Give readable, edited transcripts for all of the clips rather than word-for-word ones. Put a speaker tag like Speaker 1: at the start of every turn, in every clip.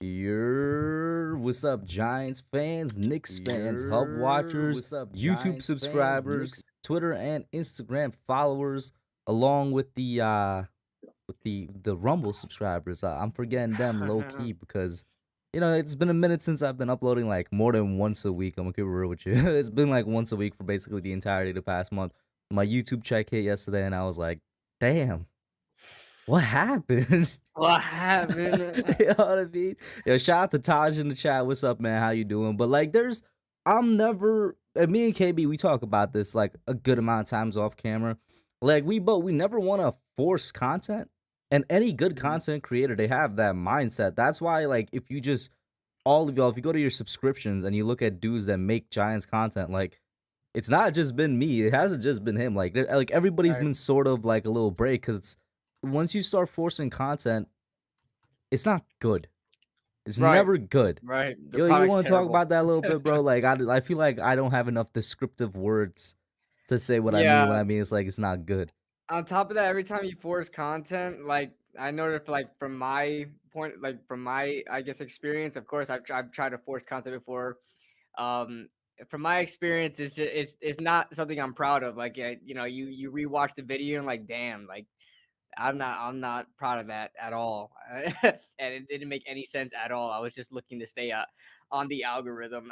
Speaker 1: What's up, Giants fans, Knicks fans, Hub watchers,
Speaker 2: What's up,
Speaker 1: YouTube
Speaker 2: Giants fans,
Speaker 1: subscribers, Twitter and Instagram followers, along with the Rumble subscribers. I'm forgetting them low key because it's been a minute since I've been uploading like more than once a week. I'm gonna keep it real with you. It's been like once a week for basically the entirety of the past month. My YouTube check hit yesterday, and I was like, damn. What happened?
Speaker 2: What happened?
Speaker 1: You know what I mean? Yo, shout out to Taj in the chat. What's up, man? How you doing? But like, I'm never. And me and KB, we talk about this like a good amount of times off camera. Like we never want to force content. And any good content creator, they have that mindset. That's why, like, if you just all of y'all, if you go to your subscriptions and you look at dudes that make Giants content, like, it's not just been me. It hasn't just been him. Like everybody's
Speaker 2: Right.
Speaker 1: been sort of like a little break because once you start forcing content, it's not good. It's
Speaker 2: Right.
Speaker 1: never good.
Speaker 2: Right. The
Speaker 1: Yo, you
Speaker 2: product's
Speaker 1: want to talk
Speaker 2: terrible.
Speaker 1: about that a little bit, bro? Like, I feel like I don't have enough descriptive words to say what I mean when
Speaker 2: Yeah.
Speaker 1: I mean it's like it's not good.
Speaker 2: On top of that, every time you force content, like I noticed, like from my point, like from my I guess experience. Of course, I've tried to force content before. Um, from my experience, it's not something I'm proud of. Like you rewatch the video and like, damn, like I'm not proud of that at all, and it didn't make any sense at all. I was just looking to stay on the algorithm.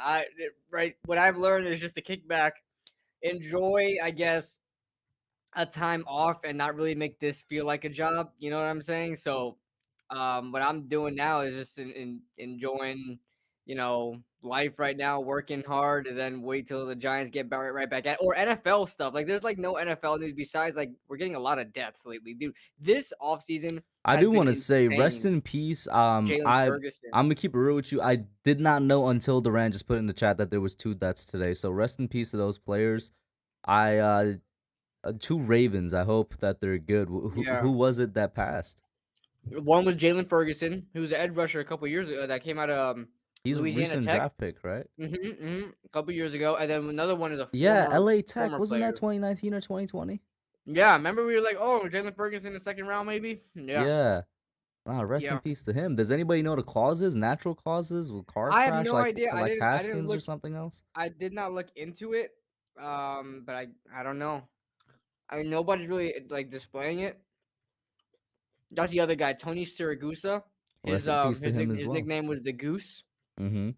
Speaker 2: Right. What I've learned is just to kick back, enjoy, I guess, a time off, and not really make this feel like a job. You know what I'm saying? So, what I'm doing now is just enjoying, life right now, working hard, and then wait till the Giants get right back at or NFL stuff. Like, there's like no NFL news besides like we're getting a lot of deaths lately, dude. This offseason
Speaker 1: I
Speaker 2: has
Speaker 1: do
Speaker 2: been
Speaker 1: want to say rest
Speaker 2: insane.
Speaker 1: in peace.
Speaker 2: Jalen
Speaker 1: I'm
Speaker 2: Ferguson.
Speaker 1: gonna keep it real with you. I did not know until Durant just put in the chat that there was 2 deaths today. So rest in peace to those players. I 2 Ravens. I hope that they're good. Who
Speaker 2: Yeah.
Speaker 1: was it that passed?
Speaker 2: One was Jalen Ferguson, who was an edge rusher a couple years ago that came out of
Speaker 1: He's a
Speaker 2: Louisiana
Speaker 1: recent
Speaker 2: Tech.
Speaker 1: draft pick, right?
Speaker 2: A couple years ago, and then another one is a
Speaker 1: Yeah,
Speaker 2: former
Speaker 1: LA Tech.
Speaker 2: former
Speaker 1: Wasn't that
Speaker 2: player.
Speaker 1: 2019 or 2020?
Speaker 2: Yeah, remember we were like, oh, Jalen Ferguson in the second round, maybe. Yeah,
Speaker 1: Yeah. Wow, rest in
Speaker 2: yeah.
Speaker 1: peace to him. Does anybody know the causes? Natural causes? With car
Speaker 2: I have
Speaker 1: crash
Speaker 2: no idea.
Speaker 1: like
Speaker 2: I didn't
Speaker 1: Haskins or
Speaker 2: look.
Speaker 1: something else?
Speaker 2: I did not look into it. But I don't know. I mean, nobody's really like displaying it. That's the other guy, Tony Siragusa.
Speaker 1: Rest in peace to him as
Speaker 2: His
Speaker 1: well.
Speaker 2: nickname was the Goose.
Speaker 1: Mm-hmm.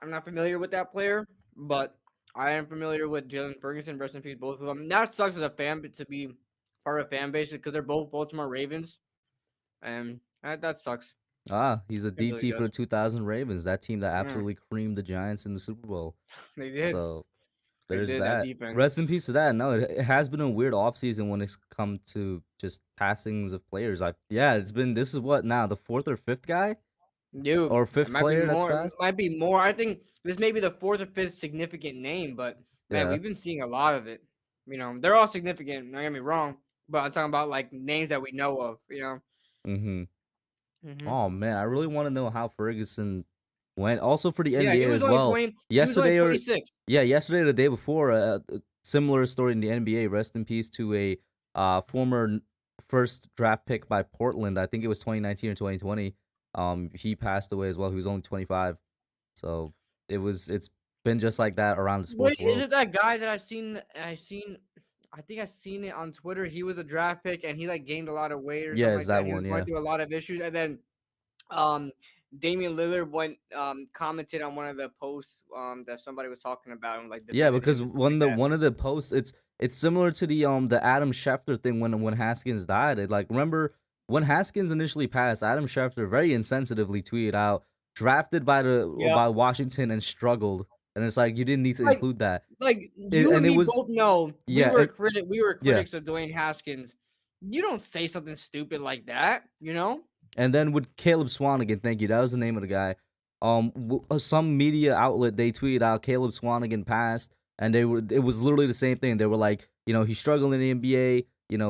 Speaker 2: I'm not familiar with that player, but I am familiar with Jalen Ferguson. Rest in peace, both of them. That sucks as a fan to be part of a fan base because they're both Baltimore Ravens, and that sucks.
Speaker 1: He's a
Speaker 2: It really
Speaker 1: DT for the
Speaker 2: does.
Speaker 1: 2000 Ravens, that team that
Speaker 2: Yeah,
Speaker 1: absolutely creamed the Giants in the Super Bowl.
Speaker 2: they did.
Speaker 1: So
Speaker 2: They
Speaker 1: there's
Speaker 2: did that
Speaker 1: that.
Speaker 2: defense.
Speaker 1: Rest in peace to that. No, it has been a weird offseason when it's come to just passings of players. This is what now, the 4th or 5th guy
Speaker 2: Dude,
Speaker 1: or
Speaker 2: it
Speaker 1: 5th
Speaker 2: might be
Speaker 1: player that's
Speaker 2: more. It
Speaker 1: passed?
Speaker 2: might be more. I think this may be the fourth or fifth significant name, but man,
Speaker 1: Yeah.
Speaker 2: we've been seeing a lot of it. They're all significant. Don't get me wrong, but I'm talking about like names that we know of.
Speaker 1: Mm-hmm.
Speaker 2: Hmm.
Speaker 1: Oh man, I really want to know how Ferguson went. Also for the
Speaker 2: Yeah, he
Speaker 1: NBA
Speaker 2: was
Speaker 1: as
Speaker 2: only
Speaker 1: well.
Speaker 2: 20. He was only
Speaker 1: Yesterday or
Speaker 2: 26.
Speaker 1: yesterday or the day before, a similar story in the NBA. Rest in peace to a former first draft pick by Portland. I think it was 2019 or 2020. He passed away as well. He was only 25. So it's been just like that around the
Speaker 2: Wait,
Speaker 1: sports
Speaker 2: is
Speaker 1: world.
Speaker 2: it that guy that I think I seen it on Twitter. He was a draft pick and he like gained a lot of weight or
Speaker 1: Yeah,
Speaker 2: something
Speaker 1: it's
Speaker 2: like that.
Speaker 1: that
Speaker 2: And he was
Speaker 1: one.
Speaker 2: going
Speaker 1: Yeah.
Speaker 2: through a lot of issues. And then um Damian Lillard went commented on one of the posts that somebody was talking about and like
Speaker 1: Yeah,
Speaker 2: defended him
Speaker 1: because
Speaker 2: and stuff like that.
Speaker 1: one of the posts, it's similar to the Adam Schefter thing when Haskins died. It, like, remember when Haskins initially passed, Adam Schefter very insensitively tweeted out drafted
Speaker 2: Yeah.
Speaker 1: by Washington and struggled, and it's like you didn't need to
Speaker 2: Like
Speaker 1: include that.
Speaker 2: you and
Speaker 1: And it
Speaker 2: me
Speaker 1: was
Speaker 2: both know
Speaker 1: yeah
Speaker 2: we were
Speaker 1: yeah.
Speaker 2: critics of Dwayne Haskins. You don't say something stupid like that, you know?
Speaker 1: And then with Caleb Swanigan, thank you, that was the name of the guy. Some media outlet, they tweeted out Caleb Swanigan passed, and it was literally the same thing. They were like, he struggled in the NBA.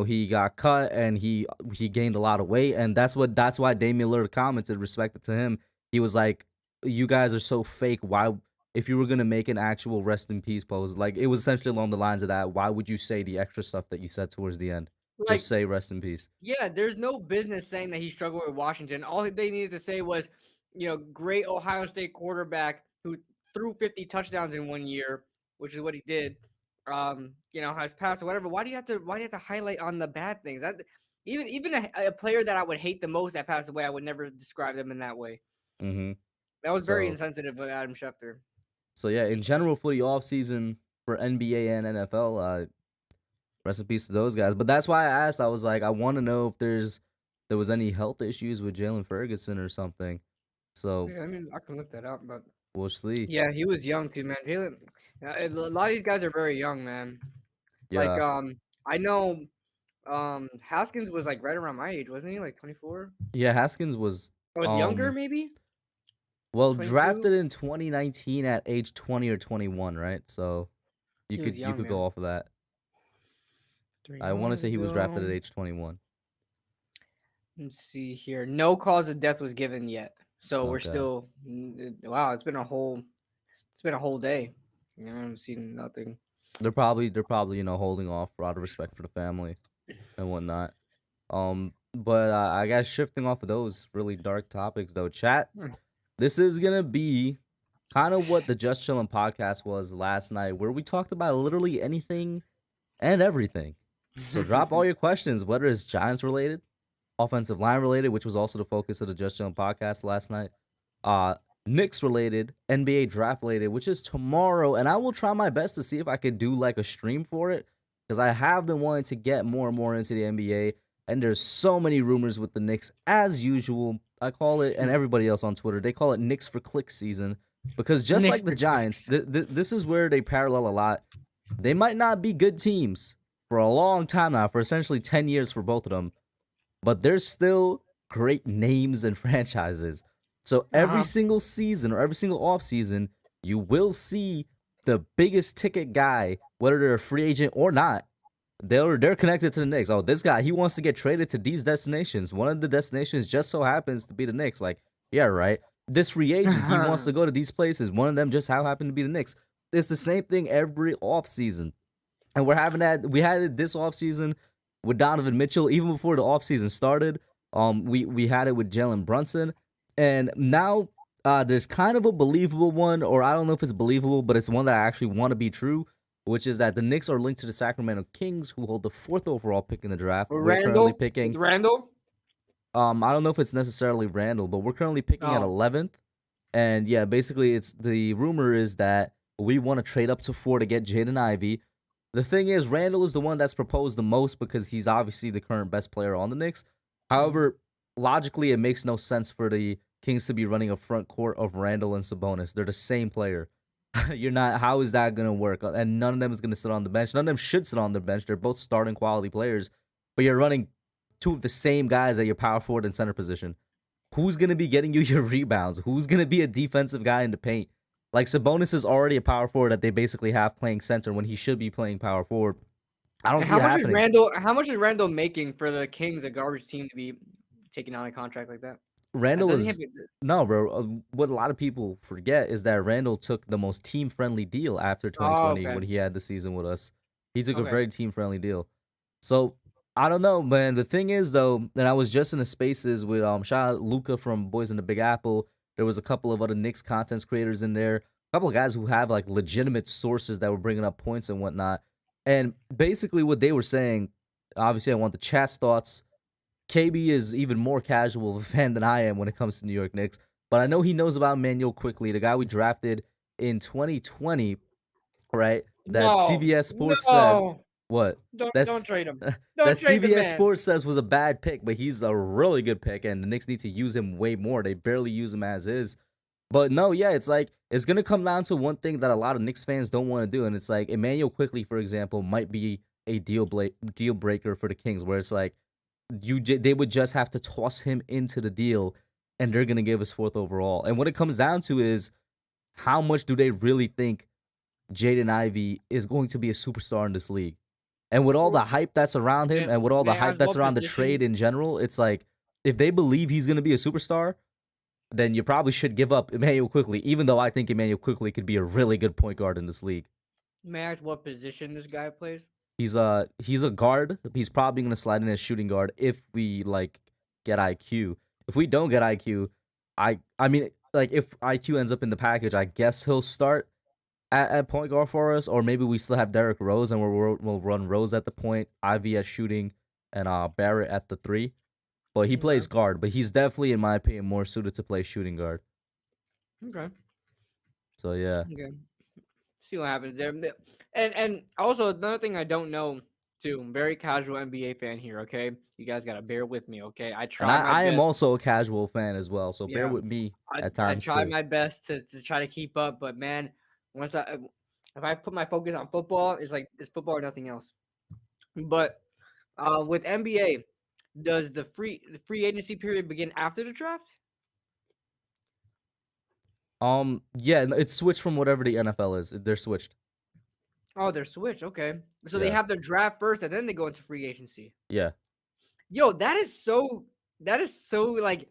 Speaker 1: He got cut and he gained a lot of weight, and that's why Damian Lillard commented, respected to him. He was like, "You guys are so fake. Why, if you were gonna make an actual rest in peace post, like it was essentially along the lines of that, why would you say the extra stuff that you said towards the end? Just
Speaker 2: Like
Speaker 1: say rest in peace."
Speaker 2: yeah, there's no business saying that he struggled with Washington. All they needed to say was great Ohio State quarterback who threw 50 touchdowns in 1 year, which is what he did. Has passed or whatever. Why do you have to highlight on the bad things? That even a player that I would hate the most that passed away, I would never describe them in that way.
Speaker 1: Mm-hmm.
Speaker 2: That was very
Speaker 1: So
Speaker 2: insensitive of Adam Schefter.
Speaker 1: so yeah, in general for the offseason for NBA and NFL, rest in peace to those guys. But that's why I asked. I was like, I want to know if there was any health issues with Jalen Ferguson or something. So
Speaker 2: Yeah, I mean, I can look that up, but
Speaker 1: we'll see.
Speaker 2: yeah, he was young too, man. Jalen, a lot of these guys are very young, man. Like,
Speaker 1: Yeah,
Speaker 2: I know, Haskins was like right around my age, wasn't he? Like 24
Speaker 1: yeah. Haskins was
Speaker 2: or younger,
Speaker 1: um
Speaker 2: maybe
Speaker 1: well
Speaker 2: 22.
Speaker 1: drafted in 2019 at age 20 or 21, right? So you
Speaker 2: He was
Speaker 1: could
Speaker 2: young,
Speaker 1: go
Speaker 2: man.
Speaker 1: off of that. I want to
Speaker 2: 3
Speaker 1: say he was drafted at
Speaker 2: ago.
Speaker 1: age 21.
Speaker 2: Let's see here. No cause of death was given yet, so we're
Speaker 1: Okay.
Speaker 2: still. Wow, it's been a whole day. I haven't seen nothing.
Speaker 1: They're probably holding off out of respect for the family and whatnot. But I guess shifting off of those really dark topics though, chat. This is gonna be kind of what the Just Chillin' podcast was last night, where we talked about literally anything and everything. So drop all your questions, whether it's Giants related, offensive line related, which was also the focus of the Just Chillin' podcast last night, uh, Knicks related, NBA draft related, which is tomorrow, and I will try my best to see if I could do like a stream for it because I have been wanting to get more and more into the NBA, and there's so many rumors with the Knicks as usual. I call it, and everybody else on Twitter, they call it Knicks for clicks season because just
Speaker 2: Knicks
Speaker 1: like the
Speaker 2: for
Speaker 1: Giants,
Speaker 2: clicks.
Speaker 1: this is where they parallel a lot. They might not be good teams for a long time now, for essentially 10 years for both of them, but there's still great names and franchises. So
Speaker 2: Uh
Speaker 1: every
Speaker 2: huh.
Speaker 1: single season or every single off season, you will see the biggest ticket guy, whether they're a free agent or not. They're connected to the Knicks. Oh, this guy, he wants to get traded to these destinations. One of the destinations just so happens to be the Knicks. Like, yeah, right. This free agent, he wants to go to these places. One of them just how happened to be the Knicks. It's the same thing every off season. And we're having that. We had it this offseason with Donovan Mitchell. Even before the offseason started, we had it with Jalen Brunson. And now there's kind of a believable one, or I don't know if it's believable, but it's one that I actually want to be true, which is that the Knicks are linked to the Sacramento Kings, who hold the 4th overall pick in the draft. We're currently
Speaker 2: With
Speaker 1: picking.
Speaker 2: Randall.
Speaker 1: I don't know if it's necessarily Randall, but we're currently picking at
Speaker 2: Oh,
Speaker 1: 11th. And yeah, basically, it's the rumor is that we want to trade up to 4 to get Jaden Ivey. The thing is, Randall is the one that's proposed the most because he's obviously the current best player on the Knicks. However, logically, it makes no sense for the Kings to be running a front court of Randall and Sabonis. They're the same player. You're not. How is that gonna work? And none of them is gonna sit on the bench. None of them should sit on the bench. They're both starting quality players, but you're running two of the same guys at your power forward and center position. Who's gonna be getting you your rebounds? Who's gonna be a defensive guy in the paint? Like Sabonis is already a power forward that they basically have playing center when he should be playing power forward. I don't
Speaker 2: and
Speaker 1: see it happening.
Speaker 2: How much is Randall making for the Kings, a garbage team, to be taking on a contract like that?
Speaker 1: Randall
Speaker 2: Doesn't he have?
Speaker 1: is no, bro. What a lot of people forget is that Randall took the most team friendly deal after
Speaker 2: Oh,
Speaker 1: 2020
Speaker 2: okay,
Speaker 1: when he had the season with us. He took a
Speaker 2: okay.
Speaker 1: very team friendly deal. So I don't know, man. The thing is though, and I was just in the spaces with shout out Luca from Boys in the Big Apple. There was a couple of other Knicks content creators in there. A couple of guys who have like legitimate sources that were bringing up points and whatnot. And basically, what they were saying, obviously, I want the chat's thoughts. KB is even more casual of a fan than I am when it comes to New York Knicks, but I know he knows about Manuel quickly, the guy we drafted in 2020, right? That
Speaker 2: No,
Speaker 1: CBS Sports said
Speaker 2: no,
Speaker 1: what?
Speaker 2: don't
Speaker 1: That's
Speaker 2: trade him.
Speaker 1: that
Speaker 2: Don't trade the
Speaker 1: CBS
Speaker 2: man.
Speaker 1: Sports says was a bad pick, but he's a really good pick, and the Knicks need to use him way more. They barely use him as is. But no, yeah, it's like it's gonna come down to one thing that a lot of Knicks fans don't want to do, and it's like Emmanuel quickly, for example, might be a deal breaker for the Kings, where it's like they would just have to toss him into the deal, and they're gonna give us 4th overall. And what it comes down to is how much do they really think Jaden Ivey is going to be a superstar in this league? And with all the
Speaker 2: Well,
Speaker 1: hype that's around him, and with all the
Speaker 2: may I
Speaker 1: hype
Speaker 2: ask
Speaker 1: that's
Speaker 2: what
Speaker 1: around the
Speaker 2: position?
Speaker 1: trade in general, it's like if they believe he's gonna be a superstar, then you probably should give up Emmanuel Quickly, even though I think Emmanuel Quickly could be a really good point guard in this league.
Speaker 2: May I ask what position this guy plays?
Speaker 1: He's a guard. He's probably gonna slide in as shooting guard if we like get IQ. If we don't get IQ, I mean, like if IQ ends up in the package, I guess he'll start at point guard for us, or maybe we still have Derrick Rose and we'll run Rose at the point, Ivy at shooting, and Barrett at the three. But he
Speaker 2: Okay.
Speaker 1: plays guard, but he's definitely, in my opinion, more suited to play shooting guard.
Speaker 2: Okay.
Speaker 1: So yeah,
Speaker 2: Okay. See what happens there. And also another thing I don't know too. I'm very casual NBA fan here. Okay, you guys gotta bear with me. Okay, I
Speaker 1: and
Speaker 2: try my
Speaker 1: I am
Speaker 2: best.
Speaker 1: also a casual fan as well, so bear
Speaker 2: Yeah,
Speaker 1: with me at
Speaker 2: I
Speaker 1: times
Speaker 2: try
Speaker 1: too.
Speaker 2: my best to try to keep up. But man, once I if I put my focus on football, it's like it's football or nothing else. But with NBA, does the free agency period begin after the draft?
Speaker 1: Yeah, it's switched from whatever the NFL is. They're switched.
Speaker 2: Oh, they're switched. Okay, so they
Speaker 1: Yeah,
Speaker 2: have the draft first, and then they go into free agency.
Speaker 1: yeah.
Speaker 2: Yo, that is so like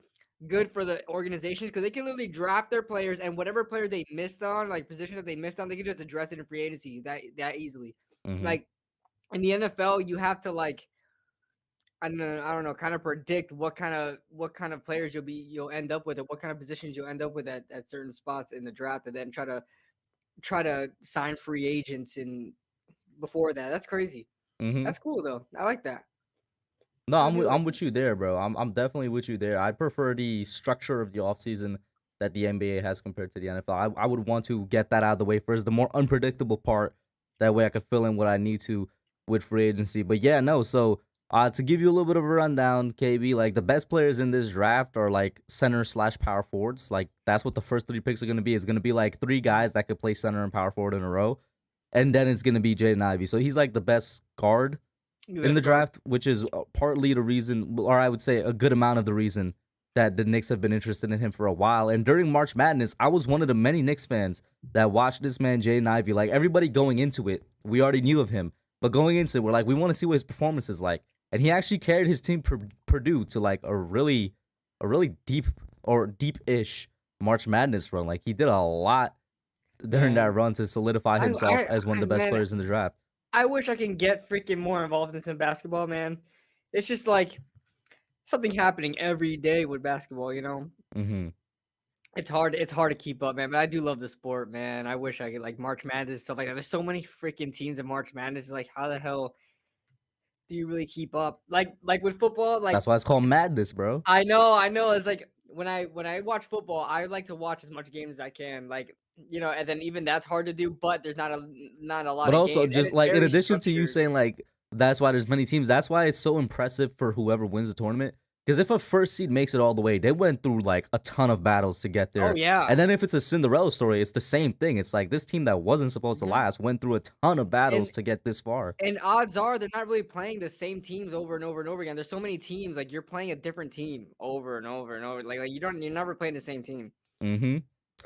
Speaker 2: good for the organizations because they can literally draft their players and whatever player they missed on, like position that they missed on, they can just address it in free agency that easily.
Speaker 1: Mm-hmm.
Speaker 2: Like in the NFL, you have to like I don't know, kind of predict what kind of players you'll end up with, or what kind of positions you'll end up with at certain spots in the draft, and then try to sign free agents and before that. That's crazy.
Speaker 1: Mm-hmm.
Speaker 2: That's cool though. I like that.
Speaker 1: No,
Speaker 2: I do
Speaker 1: I'm
Speaker 2: like that.
Speaker 1: with you there, bro. I'm definitely with you there. I prefer the structure of the offseason that the NBA has compared to the NFL. I would want to get that out of the way first, the more unpredictable part. That way I could fill in what I need to with free agency. But yeah, no, so to give you a little bit of a rundown, KB, like the best players in this draft are like center slash power forwards. Like that's what the first three picks are gonna be. It's gonna be like three
Speaker 2: Mhm.
Speaker 1: guys that could play center and power forward in a row. And then it's gonna be Jaden Ivey. So he's like the best guard
Speaker 2: You
Speaker 1: in
Speaker 2: guys
Speaker 1: the
Speaker 2: guard.
Speaker 1: draft, which is partly the reason, or I would say a good amount of the reason that the Knicks have been interested in him for a while. And during March Madness, I was one of the many Knicks fans that watched this man, Jaden Ivey. Like everybody going into it, we already knew of him, but going into it, we're like, we want to see what his performance is like. And he actually carried his team Purdue to like a really deep-ish March Madness run. Like he did a lot during that
Speaker 2: Man,
Speaker 1: run to solidify himself as one of the best
Speaker 2: man,
Speaker 1: players in the draft.
Speaker 2: I wish I can get freaking more involved in some basketball, man. It's just like something happening every day with basketball, you know?
Speaker 1: Mm-hmm.
Speaker 2: It's hard to keep up, man, but I do love the sport, man. I wish I could like March Madness, stuff like that. There's so many freaking teams in March Madness. Like, how the hell do you really keep up? Like with football, like
Speaker 1: That's why it's called madness, bro.
Speaker 2: I know. It's like when I watch football, I like to watch as much games as I can. Like, you know, and then even that's hard to do, but there's not a lot
Speaker 1: But
Speaker 2: of
Speaker 1: also,
Speaker 2: games, and
Speaker 1: just
Speaker 2: it's
Speaker 1: like in
Speaker 2: very
Speaker 1: addition to you
Speaker 2: structured.
Speaker 1: saying like that's why there's many teams. That's why it's so impressive for whoever wins the tournament. Because if a first seed makes it all the way, they went through like a ton of battles to get
Speaker 2: Oh
Speaker 1: there.
Speaker 2: yeah.
Speaker 1: And then if it's a Cinderella story, it's the same thing. It's like this team that wasn't supposed to
Speaker 2: Mhm.
Speaker 1: last went through a ton of
Speaker 2: And
Speaker 1: battles to get this far.
Speaker 2: and odds are they're not really playing the same teams over and over and over again. There's so many teams, like you're playing a different team over and over and over. Like you're never playing the same team.
Speaker 1: Mm-hmm.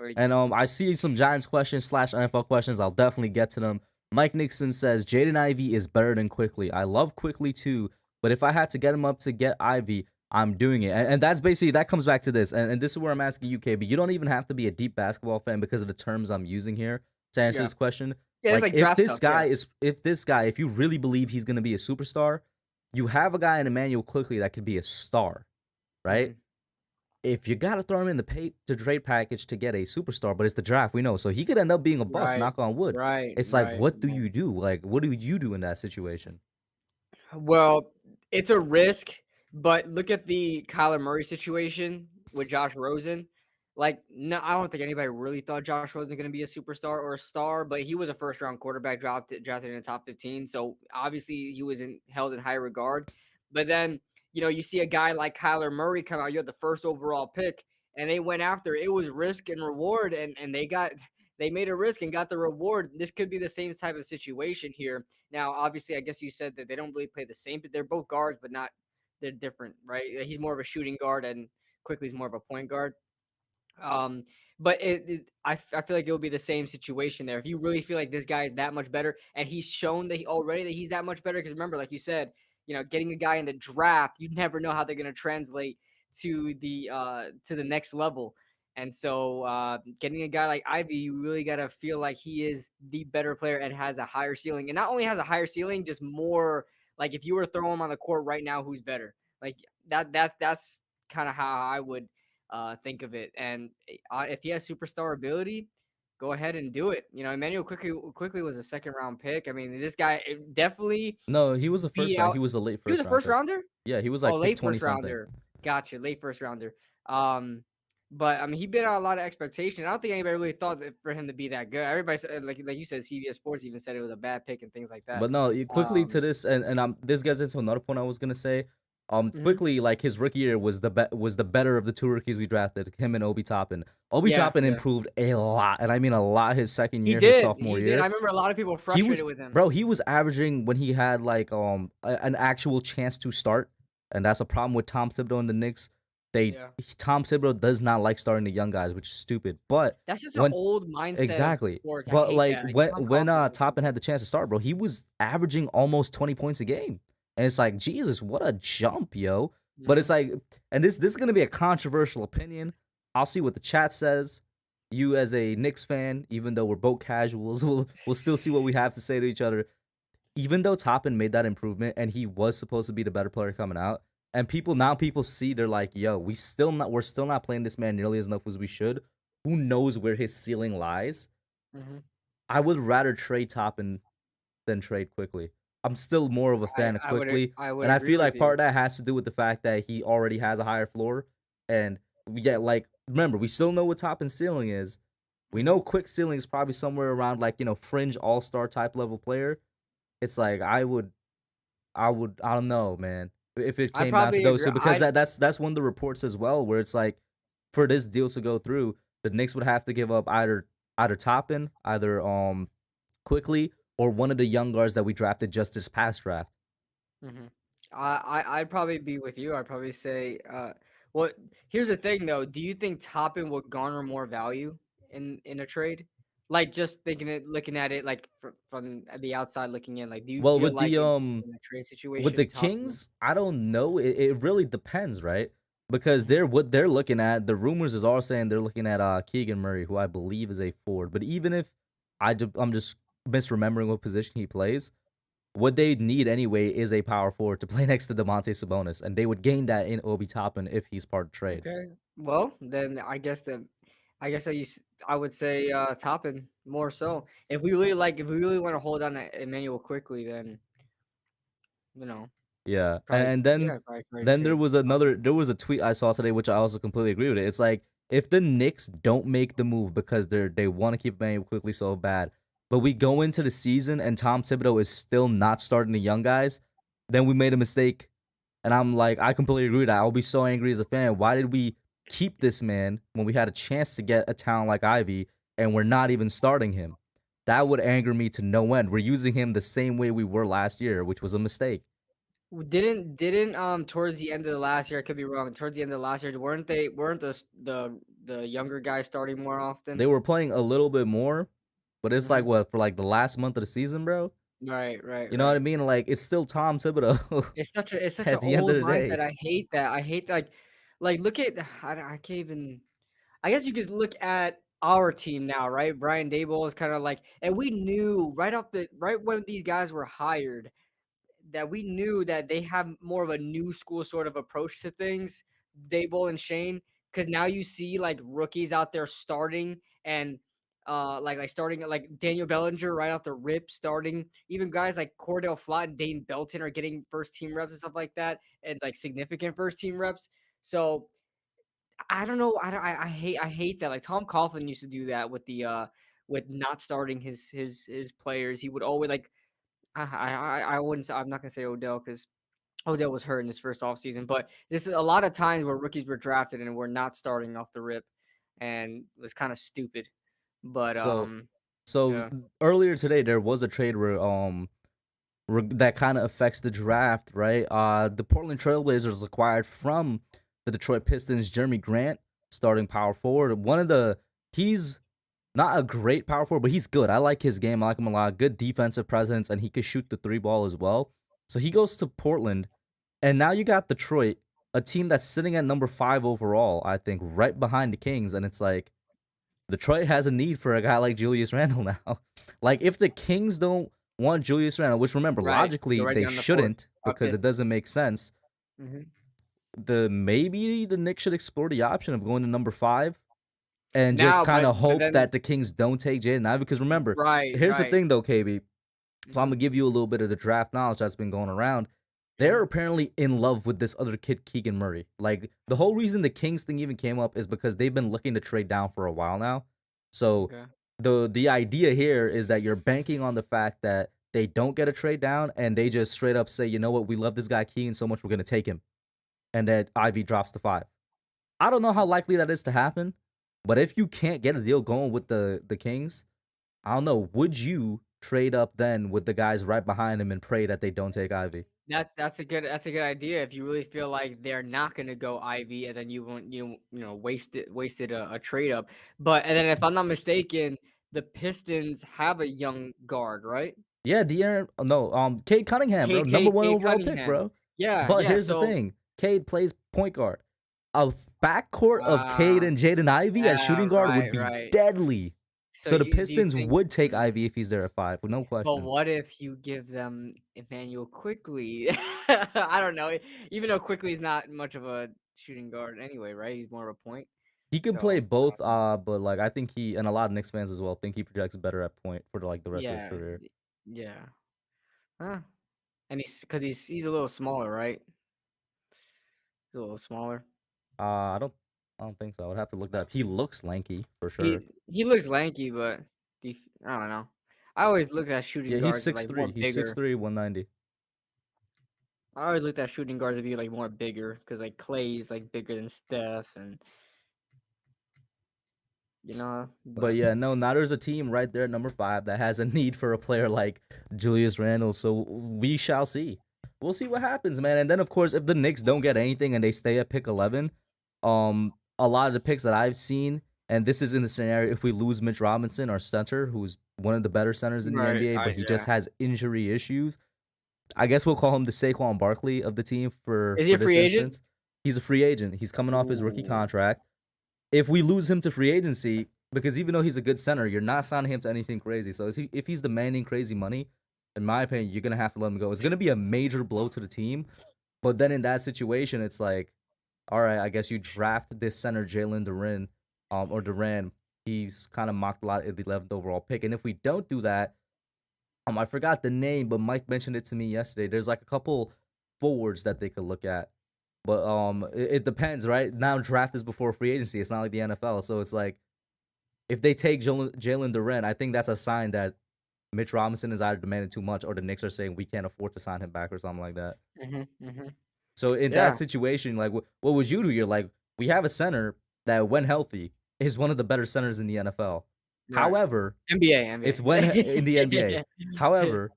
Speaker 2: Like
Speaker 1: And I see some Giants questions slash NFL questions. I'll definitely get to them. Mike Nixon says Jaden Ivey is better than Quickly. I love Quickly too, but if I had to get him up to get Ivy, I'm doing it. And that's basically that comes back to this. And this is where I'm asking you, KB. You don't even have to be a deep basketball fan because of the terms I'm using here to answer
Speaker 2: yeah.
Speaker 1: this question.
Speaker 2: Yeah, it's
Speaker 1: Like
Speaker 2: like draft stuff, yeah.
Speaker 1: if you really believe he's gonna be a superstar, you have a guy in Emmanuel Quickly that could be a star, right?
Speaker 2: Mhm.
Speaker 1: If you gotta throw him in the pay to trade package to get a superstar, but it's the draft, we know. So he could end up being a bust,
Speaker 2: Right.
Speaker 1: knock on wood.
Speaker 2: Right.
Speaker 1: It's like,
Speaker 2: Right.
Speaker 1: what do
Speaker 2: Right.
Speaker 1: you do? Like, what do you do in that situation?
Speaker 2: Well, it's a risk, but look at the Kyler Murray situation with Josh Rosen. Like, no, I don't think anybody really thought Josh Rosen was going to be a superstar or a star, but he was a first round quarterback drafted in the top 15. So obviously he was held in high regard. But then, you know, you see a guy like Kyler Murray come out, you had the first overall pick, and they went after it. Was risk and reward, and they made a risk and got the reward. This could be the same type of situation here. Now, obviously, I guess you said that they don't really play the same, but they're both guards, but not they're different, right? He's more of a shooting guard, and Quickly's more of a point guard. Um, but I feel like it'll be the same situation there. If you really feel like this guy is that much better, and he's shown that he's that much better, because remember, like you said, you know, getting a guy in the draft, you never know how they're going to translate to the next level. And so, getting a guy like Ivy, you really got to feel like he is the better player and has a higher ceiling. And not only has a higher ceiling, just more like if you were to throw him on the court right now, who's better? Like that's kind of how think of it. And if he has superstar ability, go ahead and do it. Emmanuel quickly was a second round pick. I mean, this guy definitely
Speaker 1: No, he was a first
Speaker 2: beat
Speaker 1: round.
Speaker 2: out.
Speaker 1: He was a late
Speaker 2: He was
Speaker 1: first
Speaker 2: a
Speaker 1: round
Speaker 2: first
Speaker 1: pick.
Speaker 2: rounder.
Speaker 1: Yeah, he was
Speaker 2: Oh,
Speaker 1: like pick
Speaker 2: late
Speaker 1: 20
Speaker 2: first
Speaker 1: something.
Speaker 2: rounder. Gotcha, late first rounder. Um, but I mean, he beat out a lot of expectation. I don't think anybody really thought for him to be that good. Everybody said, like you said, CBS Sports even said it was a bad pick and things like that.
Speaker 1: But no, quickly to
Speaker 2: Um,
Speaker 1: this, and this gets into another point I was gonna say.
Speaker 2: mhm.
Speaker 1: Quickly, like his rookie year was the better of the two rookies we drafted, him and Obi Toppin. Obi
Speaker 2: Yeah,
Speaker 1: Toppin
Speaker 2: yeah.
Speaker 1: improved a lot, and I mean a lot. His second
Speaker 2: He
Speaker 1: year, his
Speaker 2: did.
Speaker 1: sophomore
Speaker 2: He did. I
Speaker 1: year,
Speaker 2: remember a lot of people
Speaker 1: he was,
Speaker 2: frustrated with him.
Speaker 1: bro. He was averaging when he had like an actual chance to start, and that's a problem with Tom Thibodeau and the Knicks.
Speaker 2: Yeah.
Speaker 1: Tom Thibodeau does not like starting the young guys, which is stupid. But
Speaker 2: That's just an
Speaker 1: when
Speaker 2: old mindset of
Speaker 1: exactly,
Speaker 2: sports. I
Speaker 1: but
Speaker 2: hate
Speaker 1: like
Speaker 2: that. Like Tom
Speaker 1: when
Speaker 2: Coughlin was
Speaker 1: Toppin had the chance to start, bro, he was averaging almost 20 points a game, and it's like Jesus, what a jump, yo. But
Speaker 2: yeah.
Speaker 1: it's like, and this is gonna be a controversial opinion. I'll see what the chat says. You as a Knicks fan, even though we're both casuals, we'll still see what we have to say to each other. Even though Toppin made that improvement and he was supposed to be the better player coming out, and people see, they're like, yo, we're still not playing this man nearly as enough as we should. Who knows where his ceiling lies?
Speaker 2: Mhm.
Speaker 1: I would rather trade Toppin than trade Quickly. I'm still more of a fan of Quickly,
Speaker 2: I would
Speaker 1: and I
Speaker 2: agree
Speaker 1: feel
Speaker 2: with
Speaker 1: like part
Speaker 2: you.
Speaker 1: of that has to do with the fact that he already has a higher floor. And yeah, like remember, we still know what Toppin's ceiling is. We
Speaker 2: Mhm.
Speaker 1: know Quick ceiling is probably somewhere around like fringe all star type level player. It's like I don't know, man. If it
Speaker 2: I
Speaker 1: came down to
Speaker 2: probably
Speaker 1: those
Speaker 2: agree.
Speaker 1: two, because that's one of the reports as well, where it's like for this deal to go through, the Knicks would have to give up either Toppin, either Quickly, or one of the young guards that we drafted just this past draft.
Speaker 2: Mhm. I'd probably be with you. I'd probably say, well, here's the thing though. Do you think Toppin would garner more value in a trade? Like just looking at it like from the outside looking in. Like, do you
Speaker 1: Well,
Speaker 2: feel like in a trade
Speaker 1: with the
Speaker 2: situation, Toppin?
Speaker 1: Kings, I don't know. It really depends, right? Because
Speaker 2: Mhm.
Speaker 1: they're looking at, the rumors is all saying they're looking at Keegan Murray, who I believe is a forward. But even if I'm just misremembering what position he plays, what they need anyway is a power forward to play next to Demonte Sabonis, and they would gain that in Obi Toppin if he's part of the trade.
Speaker 2: Okay. Well, then I guess I would say Toppin more so. If we really want to hold on to Emmanuel quickly, then you know
Speaker 1: Yeah,
Speaker 2: probably
Speaker 1: and
Speaker 2: probably
Speaker 1: then
Speaker 2: trade Toppin.
Speaker 1: there was a tweet I saw today, which I also completely agree with it. It's like if the Knicks don't make the move because they want to keep Emmanuel quickly so bad, but we go into the season and Tom Thibodeau is still not starting the young guys, then we made a mistake. And I'm like, I completely agree with that. I'll be so angry as a fan. Why did we keep this man when we had a chance to get a talent like Ivy and we're not even starting him? That would anger me to no end. We're using him the same way we were last year, which was a mistake.
Speaker 2: Didn't towards the end of the last year, I could be wrong. Towards the end of the last year, weren't the younger guys starting more
Speaker 1: They
Speaker 2: often?
Speaker 1: were playing a little bit more, but it's like
Speaker 2: Hmm.
Speaker 1: what, for like the last month of the season, bro?
Speaker 2: Right, right,
Speaker 1: You know what I
Speaker 2: right.
Speaker 1: mean? Like it's still Tom Thibodeau
Speaker 2: It's such an
Speaker 1: at the end of
Speaker 2: old
Speaker 1: the
Speaker 2: mindset.
Speaker 1: day.
Speaker 2: I hate that. I hate like look at I can't even. I guess you could look at our team now, right? Brian Daboll is kind of like, and we knew right when these guys were hired that we knew that they have more of a new school sort of approach to things, Daboll and Shane, because now you see like rookies out there starting and like starting like Daniel Bellinger right off the rip starting. Even guys like Cordell Flott and Dane Belton are getting first team reps and stuff like that, and like significant first team reps. So I don't know. I hate that. Like Tom Coughlin used to do that with not starting his players. He would always like I wouldn't say, I'm not gonna say Odell because Odell was hurt in his first offseason, but this is a lot of times where rookies were drafted and were not starting off the rip, and it was kind of stupid. But
Speaker 1: So so
Speaker 2: yeah.
Speaker 1: earlier today there was a trade where that kind of affects the draft, right? The Portland Trailblazers acquired from the Detroit Pistons Jeremy Grant, starting power forward. He's not a great power forward, but he's good. I like his game. I like him a lot. Good defensive presence, and he could shoot the three ball as well. So he goes to Portland, and now you got Detroit, a team that's sitting at number 5 overall, I think, right behind the Kings, and it's like Detroit has a need for a guy like Julius Randle now. Like if the Kings don't want Julius Randle, which remember
Speaker 2: Right. Go
Speaker 1: logically
Speaker 2: right
Speaker 1: they
Speaker 2: down the fourth
Speaker 1: shouldn't
Speaker 2: or
Speaker 1: because
Speaker 2: fifth.
Speaker 1: it doesn't make sense.
Speaker 2: Mhm.
Speaker 1: maybe the Knicks should explore the option of going to number 5 and just
Speaker 2: Now,
Speaker 1: kind of
Speaker 2: but
Speaker 1: hope
Speaker 2: then
Speaker 1: that the Kings don't take Jaden Ivey. Because remember,
Speaker 2: right,
Speaker 1: here's the
Speaker 2: right.
Speaker 1: thing though, KB. So I'm
Speaker 2: Mhm,
Speaker 1: gonna give you a little bit of the draft knowledge that's been going around. They're
Speaker 2: mhm,
Speaker 1: apparently in love with this other kid, Keegan Murray. Like the whole reason the Kings thing even came up is because they've been looking to trade down for a while now. So
Speaker 2: okay.
Speaker 1: the idea here is that you're banking on the fact that they don't get a trade down and they just straight up say, you know what, we love this guy Keegan so much we're gonna take him, and that Ivy drops to 5. I don't know how likely that is to happen, but if you can't get a deal going with the Kings, I don't know. Would you trade up then with the guys right behind him and pray that they don't take Ivy?
Speaker 2: That's a good idea if you really feel like they're not gonna go Ivy, and then you won't wasted a trade up. But and then if I'm not mistaken, the Pistons have a young guard, right?
Speaker 1: Yeah, De'Aaron. No, Cade Cunningham, bro, number one
Speaker 2: Cade
Speaker 1: overall pick,
Speaker 2: Cunningham.
Speaker 1: bro.
Speaker 2: Yeah,
Speaker 1: But
Speaker 2: yeah.
Speaker 1: here's the
Speaker 2: So
Speaker 1: thing: Cade plays point guard. A backcourt of Cade
Speaker 2: wow.
Speaker 1: and Jaden Ivey at
Speaker 2: Yeah,
Speaker 1: shooting guard would
Speaker 2: right,
Speaker 1: be
Speaker 2: right.
Speaker 1: deadly.
Speaker 2: So
Speaker 1: So the
Speaker 2: you do you
Speaker 1: Pistons
Speaker 2: think?
Speaker 1: would take
Speaker 2: Mhm.
Speaker 1: Ivy if he's there at 5, with no
Speaker 2: But
Speaker 1: question.
Speaker 2: what if you give them Emmanuel quickly? I don't know. Even though quickly is not much of a shooting guard anyway, right? He's more of a point.
Speaker 1: He can play
Speaker 2: So
Speaker 1: both, but like I think he and a lot of Knicks fans as well think he projects better at point for like the rest of his
Speaker 2: yeah,
Speaker 1: career.
Speaker 2: yeah. Huh. And he's a little smaller, right? He's a little smaller.
Speaker 1: I don't think so. I would have to look that up. He looks lanky for sure.
Speaker 2: He looks lanky, but I don't know. I always look at shooting
Speaker 1: Yeah, he's
Speaker 2: guards as
Speaker 1: six
Speaker 2: like more
Speaker 1: three. He's
Speaker 2: bigger.
Speaker 1: 6'3", 190.
Speaker 2: I always looked at shooting guards to be like more bigger because like Clay's like bigger than Steph, and
Speaker 1: But
Speaker 2: but
Speaker 1: yeah, no, now there's a team right there at number 5 that has a need for a player like Julius Randle. So we shall see. We'll see what happens, man. And then of course, if the Knicks don't get anything and they stay at pick 11, a lot of the picks that I've seen, and this is in the scenario if we lose Mitch Robinson, our center, who's one of the better centers in the
Speaker 2: right,
Speaker 1: NBA,
Speaker 2: I
Speaker 1: but he just
Speaker 2: yeah.
Speaker 1: has injury issues. I guess we'll call him the Saquon Barkley of the team
Speaker 2: Is he
Speaker 1: for
Speaker 2: a
Speaker 1: this
Speaker 2: free agent?
Speaker 1: instance. He's a free agent. He's coming off his rookie
Speaker 2: Ooh.
Speaker 1: contract. If we lose him to free agency, because even though he's a good center, you're not signing him to anything crazy. So if he's demanding crazy money, in my opinion, you're gonna have to let him go. It's gonna be a major blow to the team. But then in that situation, it's like, all right, I guess you draft this center Jalen Duren, or Duran. He's kind of mocked a lot at the 11th overall pick. And if we don't do that, I forgot the name, but Mike mentioned it to me yesterday. There's like a couple forwards that they could look at. But it depends, right? Now draft is before free agency. It's not like the NFL, so it's like if they take Jalen Duren, I think that's a sign that Mitch Robinson is either demanding too much or the Knicks are saying we can't afford to sign him back or something like that.
Speaker 2: Mhm, mhm.
Speaker 1: So in that
Speaker 2: Yeah,
Speaker 1: situation, like what would you do? You're like, we have a center that when healthy is one of the better centers in the NFL.
Speaker 2: right.
Speaker 1: However, it's when in the NBA.
Speaker 2: NBA.
Speaker 1: However,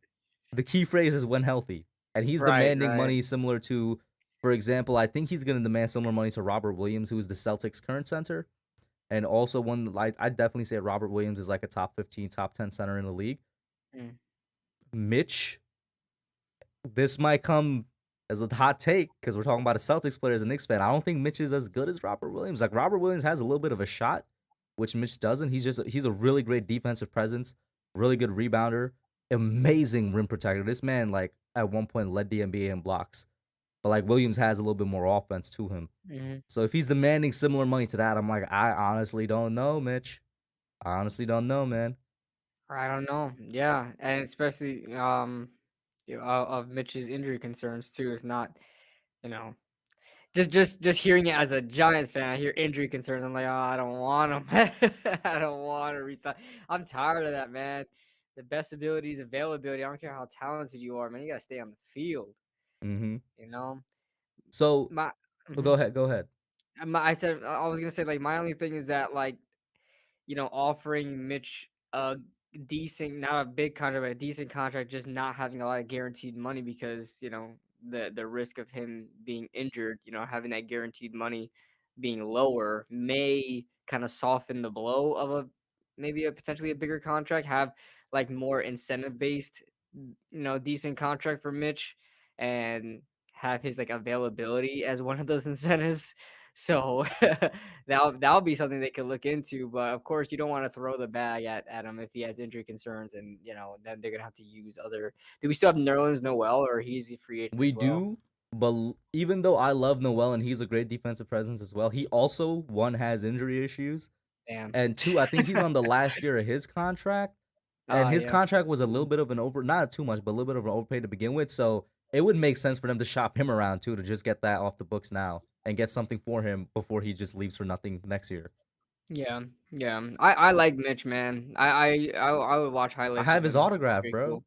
Speaker 1: the key phrase is when healthy, and he's
Speaker 2: Right,
Speaker 1: demanding
Speaker 2: right.
Speaker 1: money similar to, for example, I think he's going to demand similar money to Robert Williams, who is the Celtics' current center, and also one like I definitely say Robert Williams is like a top 15, top 10 center in the league.
Speaker 2: Mm.
Speaker 1: Mitch, this might come as a hot take because we're talking about a Celtics player as a Knicks fan. I don't think Mitch is as good as Robert Williams. Like Robert Williams has a little bit of a shot, which Mitch doesn't. He's a really great defensive presence, really good rebounder, amazing rim protector. This man like at one point led the NBA in blocks, but like Williams has a little bit more offense to him.
Speaker 2: Mhm.
Speaker 1: So if he's demanding similar money to that, I'm like, I honestly don't know, Mitch. I honestly don't know, man.
Speaker 2: I don't know. Yeah, and especially of Mitch's injury concerns too. It's not, you know, just hearing it as a Giants fan, I hear injury concerns. I'm like, oh, I don't want him. I don't want to resign. I'm tired of that, man. The best ability is availability. I don't care how talented you are, man. You gotta stay on the field.
Speaker 1: Mm-hmm.
Speaker 2: You know,
Speaker 1: So
Speaker 2: my.
Speaker 1: go
Speaker 2: Mhm.
Speaker 1: ahead, go ahead.
Speaker 2: I said I was gonna say like my only thing is that like offering Mitch a decent, not a big contract, but a decent contract, just not having a lot of guaranteed money because the risk of him being injured, having that guaranteed money being lower may kind of soften the blow of a maybe a potentially a bigger contract, have like more incentive based, decent contract for Mitch and have his like availability as one of those incentives. So that'll be something they could look into. But of course, you don't want to throw the bag at him if he has injury concerns, and then they're gonna have to use other. Do we still have Nerlens Noel, or he's a free agent
Speaker 1: We
Speaker 2: as well?
Speaker 1: do, But even though I love Noel and he's a great defensive presence as well, he also one has injury issues,
Speaker 2: Damn.
Speaker 1: and two, I think he's on the last year of his contract, and his
Speaker 2: Yeah.
Speaker 1: contract was a little
Speaker 2: Mhm.
Speaker 1: bit of an over, not too much, but a little bit of an overpay to begin with. So it would make sense for them to shop him around too to just get that off the books now and get something for him before he just leaves for nothing next year.
Speaker 2: Yeah, yeah. I like Mitch, man. I would watch
Speaker 1: I
Speaker 2: highlights
Speaker 1: have
Speaker 2: of
Speaker 1: his
Speaker 2: him. He's
Speaker 1: autograph,
Speaker 2: pretty
Speaker 1: bro.
Speaker 2: cool.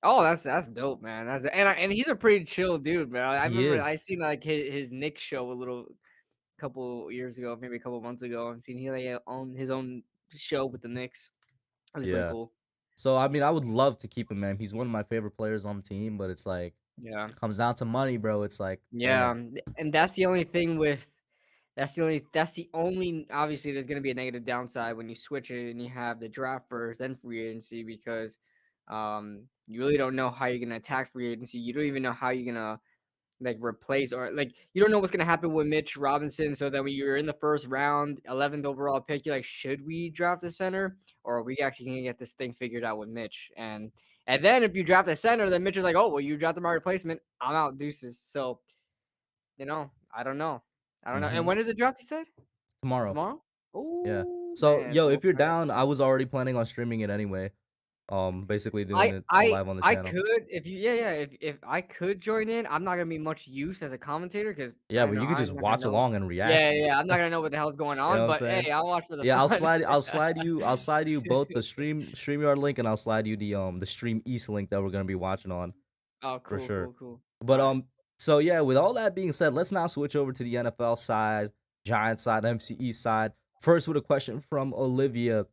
Speaker 2: Oh, that's dope, man. And he's a pretty chill dude, man. I
Speaker 1: He
Speaker 2: remember I
Speaker 1: is.
Speaker 2: seen like his Knicks show a little couple years ago, maybe a couple months ago. I've seen he like own his own show with the Knicks. That was pretty
Speaker 1: Yeah.
Speaker 2: cool.
Speaker 1: So I mean, I would love to keep him, man. He's one of my favorite players on the team, but it's like
Speaker 2: Yeah.
Speaker 1: comes down to money, bro. It's like,
Speaker 2: Yeah,
Speaker 1: damn.
Speaker 2: and that's the only thing with that's the only obviously there's gonna be a negative downside when you switch it and you have the draft first, then free agency because you really don't know how you're gonna attack free agency. You don't even know how you're gonna like replace or like you don't know what's gonna happen with Mitch Robinson. So then when you're in the first round, 11th overall pick, you're like, should we draft a center or are we actually gonna get this thing figured out with Mitch? And then if you draft a center, then Mitch is like, oh well, you drafted my replacement. I'm out, deuces. So I don't know. I don't know. And
Speaker 1: Hmm.
Speaker 2: when is the draft? You said
Speaker 1: Tomorrow.
Speaker 2: tomorrow.
Speaker 1: Yeah.
Speaker 2: Oh
Speaker 1: So
Speaker 2: man.
Speaker 1: yo,
Speaker 2: So
Speaker 1: if you're
Speaker 2: I got
Speaker 1: down, I
Speaker 2: to.
Speaker 1: was already planning on streaming it anyway. Basically doing
Speaker 2: I
Speaker 1: it
Speaker 2: I
Speaker 1: live on the
Speaker 2: I
Speaker 1: channel.
Speaker 2: could if you yeah if I could join in, I'm not gonna be much use as a commentator because
Speaker 1: Yeah, but you could
Speaker 2: I'm
Speaker 1: just
Speaker 2: not gonna
Speaker 1: watch
Speaker 2: know.
Speaker 1: along and
Speaker 2: Yeah,
Speaker 1: react.
Speaker 2: yeah, yeah, I'm not gonna know what the hell's going
Speaker 1: You know
Speaker 2: on.
Speaker 1: what I'm
Speaker 2: But
Speaker 1: saying?
Speaker 2: hey, I'll watch for the
Speaker 1: Yeah,
Speaker 2: fun.
Speaker 1: I'll slide you both the StreamYard link and I'll slide you the Stream East link that we're gonna be watching on
Speaker 2: Oh,
Speaker 1: for
Speaker 2: cool,
Speaker 1: sure.
Speaker 2: cool, cool.
Speaker 1: But
Speaker 2: All right.
Speaker 1: so yeah, with all that being said, let's now switch over to the NFL side, Giants side, NFC East side. First with a question from Olivia,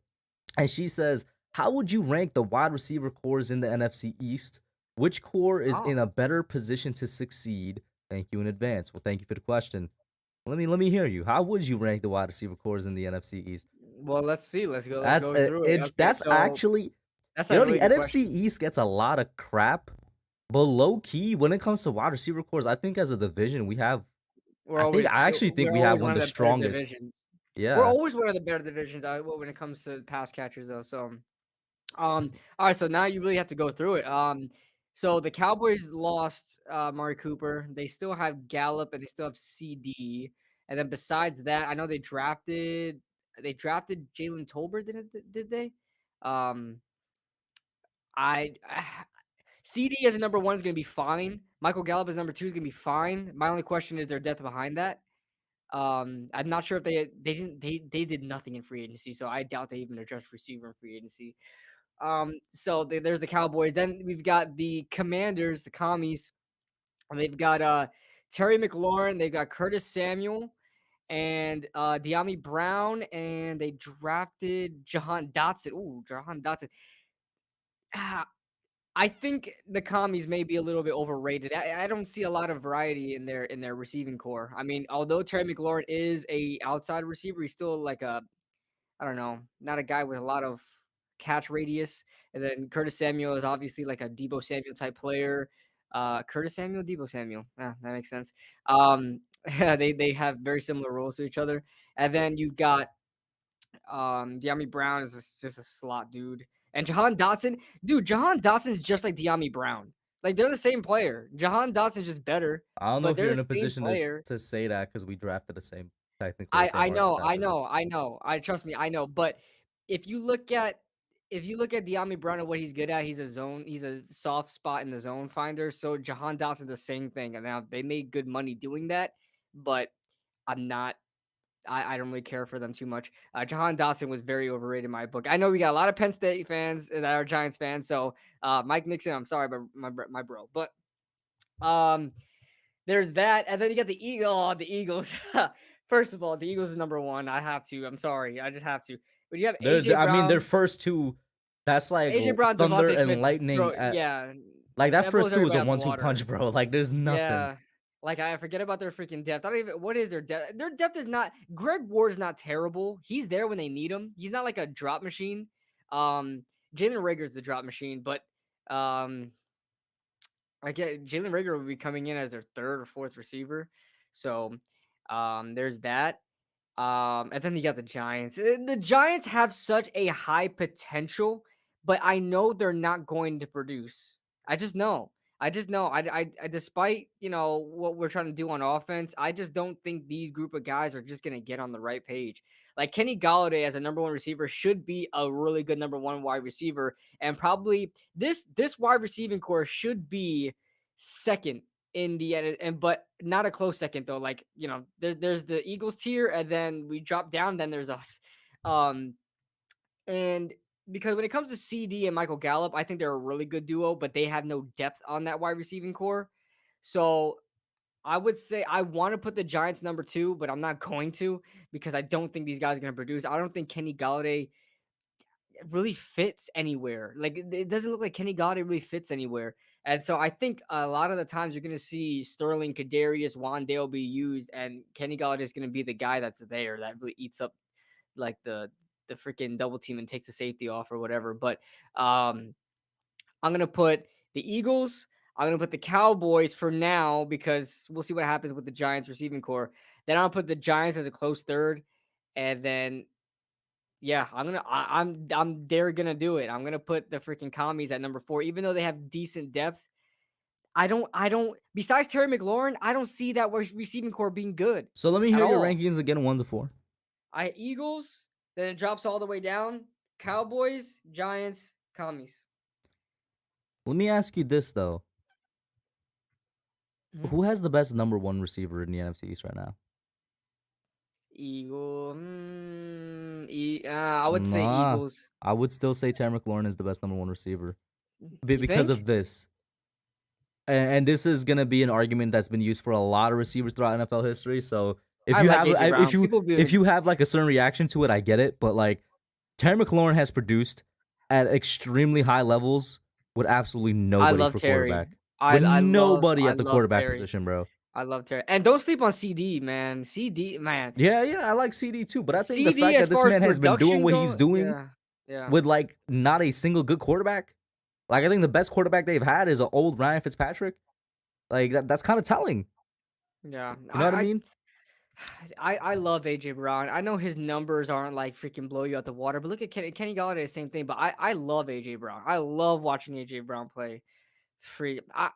Speaker 1: and she says, "How would you rank the wide receiver cores in the NFC East? Which core is
Speaker 2: Oh,
Speaker 1: in a better position to succeed?" Thank you in advance. Well, thank you for the question. Let me hear you. How would you rank the wide receiver cores in the NFC East?
Speaker 2: well, let's see. Let's
Speaker 1: That's
Speaker 2: go through it. Okay,
Speaker 1: that's
Speaker 2: so
Speaker 1: actually,
Speaker 2: that's
Speaker 1: you
Speaker 2: a
Speaker 1: know,
Speaker 2: really
Speaker 1: the
Speaker 2: good
Speaker 1: NFC
Speaker 2: question.
Speaker 1: East gets a lot of crap, but low key when it comes to wide receiver cores, I think as a division we have. I actually think
Speaker 2: We're
Speaker 1: we have
Speaker 2: always
Speaker 1: one
Speaker 2: one
Speaker 1: of the
Speaker 2: of the better
Speaker 1: strongest.
Speaker 2: divisions. We're
Speaker 1: Yeah.
Speaker 2: always one of the better divisions when it comes to pass catchers, though. So all right, so now you really have to go through it. So the Cowboys lost Mari Cooper. They still have Gallup and they still have CD. And then besides that, I know they drafted Jalen Tolbert, did they? Um, I CD as a number one is gonna be fine. Michael Gallup as number two is gonna be fine. My only question is their depth behind that. I'm not sure if they did nothing in free agency, so I doubt they even addressed receiver in free agency. So there's the Cowboys. Then we've got the Commanders, the Commies. And they've got Terry McLaurin, they've got Curtis Samuel and De'Ami Brown, and they drafted Jahan Dotson. Ooh, Jahan Dotson. Ah, I think the Commies may be a little bit overrated. I don't see a lot of variety in their receiving core. I mean, although Terry McLaurin is a outside receiver, he's still like a I don't know, not a guy with a lot of catch radius. And then Curtis Samuel is obviously like a Debo Samuel type player. Curtis Samuel, Debo Samuel. That makes sense. They have very similar roles to each other. And then you got De'Ami Brown is just a slot dude. And Jahan Dotson, dude, Jahan Dotson's just like De'Ami Brown. Like they're the same player. Jahan Dotson's just better,
Speaker 1: I don't know
Speaker 2: but
Speaker 1: if
Speaker 2: they're
Speaker 1: you're
Speaker 2: the
Speaker 1: in a
Speaker 2: same
Speaker 1: position
Speaker 2: player.
Speaker 1: to say that because we drafted technically the
Speaker 2: I
Speaker 1: same
Speaker 2: I know, I
Speaker 1: archetype.
Speaker 2: know, I know. I trust me, I know. But if you look at if you look at De'Ami Brown and what he's good at, he's a soft spot in the zone finder. So Jahan Dotson the same thing. And now they made good money doing that, but I'm not I don't really care for them too much. Jahan Dotson was very overrated in my book. I know we got a lot of Penn State fans that are Giants fans. So Mike Nixon, I'm sorry, but my bro. But um there's that, and then you got the Eagle. Oh, the Eagles. First of all, the Eagles is number one. I have to. I'm sorry. I just have to. But you have AJ
Speaker 1: I mean, their
Speaker 2: Brown,
Speaker 1: first two, that's like
Speaker 2: AJ Brown,
Speaker 1: thunder
Speaker 2: Devontae Smith,
Speaker 1: and lightning.
Speaker 2: bro. Yeah,
Speaker 1: Like that
Speaker 2: that blows
Speaker 1: first two is
Speaker 2: everybody
Speaker 1: a
Speaker 2: out the
Speaker 1: 1-2
Speaker 2: water.
Speaker 1: punch, bro. Like there's nothing.
Speaker 2: Yeah, like I forget about their freaking depth. I don't even. What is their depth? Their depth is not. Greg Ward's not terrible. He's there when they need him. He's not like a drop machine. Jalen Rager's the drop machine, but um, I get Jalen Rager will be coming in as their third or fourth receiver. So there's that. And then you got the Giants. The Giants have such a high potential, but I know they're not going to produce. I just know. I just know despite, what we're trying to do on offense, I just don't think these group of guys are just gonna get on the right page. Like Kenny Galladay as a number one receiver should be a really good number one wide receiver, and probably this wide receiving core should be second in the end, and but not a close second though. Like there's the Eagles tier, and then we drop down, then there's us. Um, and because when it comes to CD and Michael Gallup, I think they're a really good duo, but they have no depth on that wide receiving core. So I would say I want to put the Giants number two, but I'm not going to because I don't think these guys are going to produce. I don't think Kenny Galladay really fits anywhere. Like it doesn't look like Kenny Galladay really fits anywhere. And so I think a lot of the times you're going to see Sterling, Kadarius, Wandale be used, and Kenny Galladay is going to be the guy that's there that really eats up like the freaking double team and takes the safety off or whatever. But I'm gonna put the Eagles. I'm gonna put the Cowboys for now because we'll see what happens with the Giants receiving core. Then I'll put the Giants as a close third, and then yeah, I'm they're gonna do it. I'm gonna put the freaking commies at number four, even though they have decent depth. I don't. Besides Terry McLaurin, I don't see that receiving core being good
Speaker 1: So let me
Speaker 2: at
Speaker 1: hear your
Speaker 2: all.
Speaker 1: rankings again, 1 to 4.
Speaker 2: I Eagles, then it drops all the way down. Cowboys, Giants, commies.
Speaker 1: Let me ask you this though:
Speaker 2: Mhm.
Speaker 1: who has the best number one receiver in the NFC East right now?
Speaker 2: Eagle. I would say
Speaker 1: Nah,
Speaker 2: Eagles.
Speaker 1: I would still say Terry McLaurin is the best number one receiver
Speaker 2: You
Speaker 1: because
Speaker 2: think?
Speaker 1: of this. And this is gonna be an argument that's been used for a lot of receivers throughout NFL history. So if
Speaker 2: I
Speaker 1: you
Speaker 2: like
Speaker 1: have
Speaker 2: AJ Brown. People
Speaker 1: if
Speaker 2: be.
Speaker 1: you have like a certain reaction to it, I get it. But like Terry McLaurin has produced at extremely high levels with absolutely
Speaker 2: I
Speaker 1: nobody
Speaker 2: love
Speaker 1: for
Speaker 2: Terry.
Speaker 1: quarterback.
Speaker 2: I
Speaker 1: With
Speaker 2: I love
Speaker 1: nobody
Speaker 2: I
Speaker 1: at the
Speaker 2: love
Speaker 1: quarterback
Speaker 2: Terry.
Speaker 1: position, bro.
Speaker 2: I love Terry. And don't sleep on CD, man. CD, man.
Speaker 1: Yeah, yeah, I like CD too, but I think the
Speaker 2: CD
Speaker 1: fact
Speaker 2: as
Speaker 1: that this
Speaker 2: far as
Speaker 1: man has been doing
Speaker 2: production
Speaker 1: what he's
Speaker 2: go,
Speaker 1: doing
Speaker 2: yeah, yeah,
Speaker 1: with like not a single good quarterback, like I think the best quarterback they've had is an old Ryan Fitzpatrick. Like that's kind of telling.
Speaker 2: yeah.
Speaker 1: You know what I mean?
Speaker 2: I love AJ Brown. I know his numbers aren't like freaking blow you out the water, but look at Kenny Galladay, same thing. But I love AJ Brown. I love watching AJ Brown play.